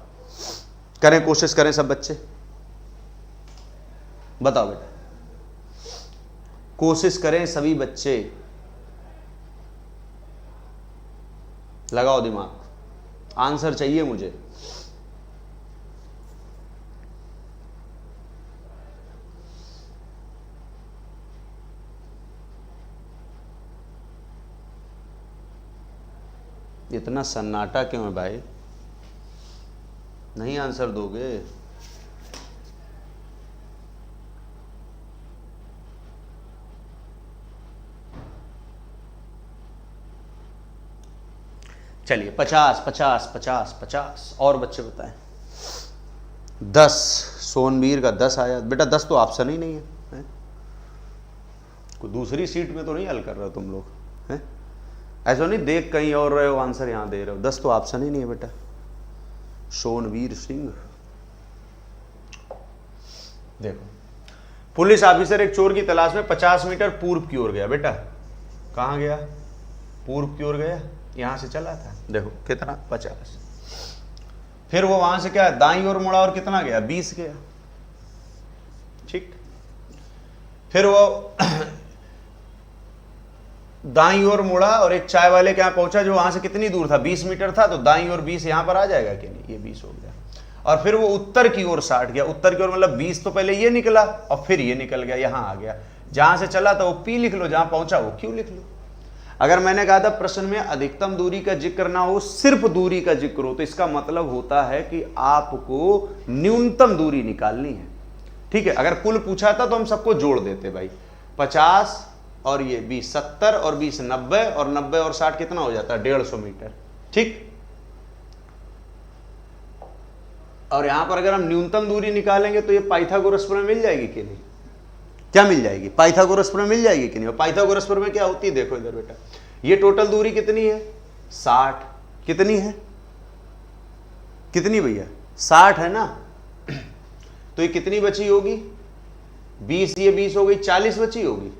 Speaker 1: करें कोशिश करें सब बच्चे, बताओ बेटा, कोशिश करें सभी बच्चे, लगाओ दिमाग, आंसर चाहिए मुझे। इतना सन्नाटा क्यों है भाई? नहीं आंसर दोगे? चलिए 50, 50, 50, 50 और बच्चे बताएं। 10, सोनवीर का 10 आया बेटा। 10 तो ऑप्शन ही नहीं है, कोई दूसरी सीट में तो नहीं हल कर रहे हो तुम लोग हैं? ऐसा नहीं देख कहीं और रहे हो, आंसर यहां दे रहे हो। 10 तो ऑप्शन ही नहीं है बेटा। सोनवीर सिंह, देखो, पुलिस ऑफिसर एक चोर की तलाश में 50 मीटर पूर्व की ओर गया। बेटा कहां गया? पूर्व की ओर गया, यहां से चला था, देखो कितना, 50। फिर वो वहां से क्या दाईं ओर मुड़ा और कितना गया? 20 गया। ठीक। फिर वो दाईं ओर मुड़ा और एक चाय वाले के यहां पहुंचा जो वहां से कितनी दूर था? 20 मीटर था। तो दाईं ओर 20 यहां पर आ जाएगा कि नहीं? ये 20 हो गया। और फिर वो उत्तर की ओर 60 गया। उत्तर की ओर मतलब 20 तो पहले ये निकला और फिर ये निकल गया, यहां आ गया। जहां से चला था वो पी लिख लो, जहां पहुंचा वो क्यू लिख लो। अगर मैंने कहा था प्रश्न में अधिकतम दूरी का जिक्र ना हो, सिर्फ दूरी का जिक्र हो, तो इसका मतलब होता है कि आपको न्यूनतम दूरी निकालनी है। ठीक है, अगर कुल पूछा था तो हम सबको जोड़ देते भाई। 50 और ये 20 70 और 20 90 और 90 और 60 कितना हो जाता है? 150 मीटर। ठीक। और यहां पर अगर हम न्यूनतम दूरी निकालेंगे तो ये पाइथागोरस प्रमेय मिल जाएगी कि नहीं? क्या मिल जाएगी? पाइथागोरस प्रमेय मिल जाएगी कि नहीं? और पाइथागोरस प्रमेय क्या होती है? देखो इधर बेटा, ये टोटल दूरी कितनी है? 60। कितनी है? कितनी भैया? 60 है ना? तो ये कितनी बची होगी? 20, ये 20 हो गई, 40 बची होगी।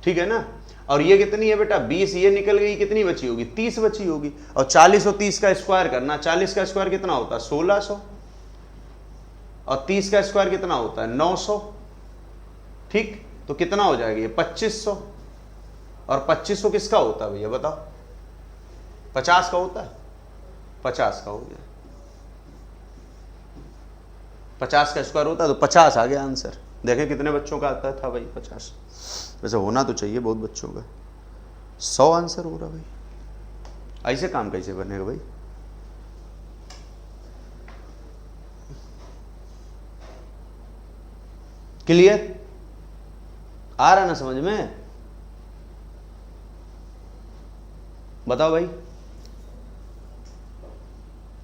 Speaker 1: ठीक है ना? और ये कितनी है बेटा? 20, ये निकल गई, कितनी बची होगी? 30 बची होगी। और 40 और 30 का स्क्वायर करना, 40 का स्क्वायर कितना होता है? 1600। और 30 का स्क्वायर कितना होता है? 900। ठीक, तो कितना हो जाएगा ये? 2500। और 2500 किसका होता है भैया बताओ? 50 का होता है? 50 का हो गया। 50 का स्क्वायर होता है तो 50 आ गया आंसर। देखें कितने बच्चों का आता था भाई? 50। वैसे होना तो चाहिए बहुत बच्चों का। 100 आंसर हो रहा भाई। ऐसे काम कैसे बनेगा भाई? क्लियर? आ रहा ना समझ में? बताओ भाई।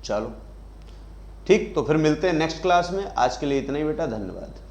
Speaker 1: चलो ठीक, तो फिर मिलते हैं नेक्स्ट क्लास में। आज के लिए इतना ही बेटा, धन्यवाद।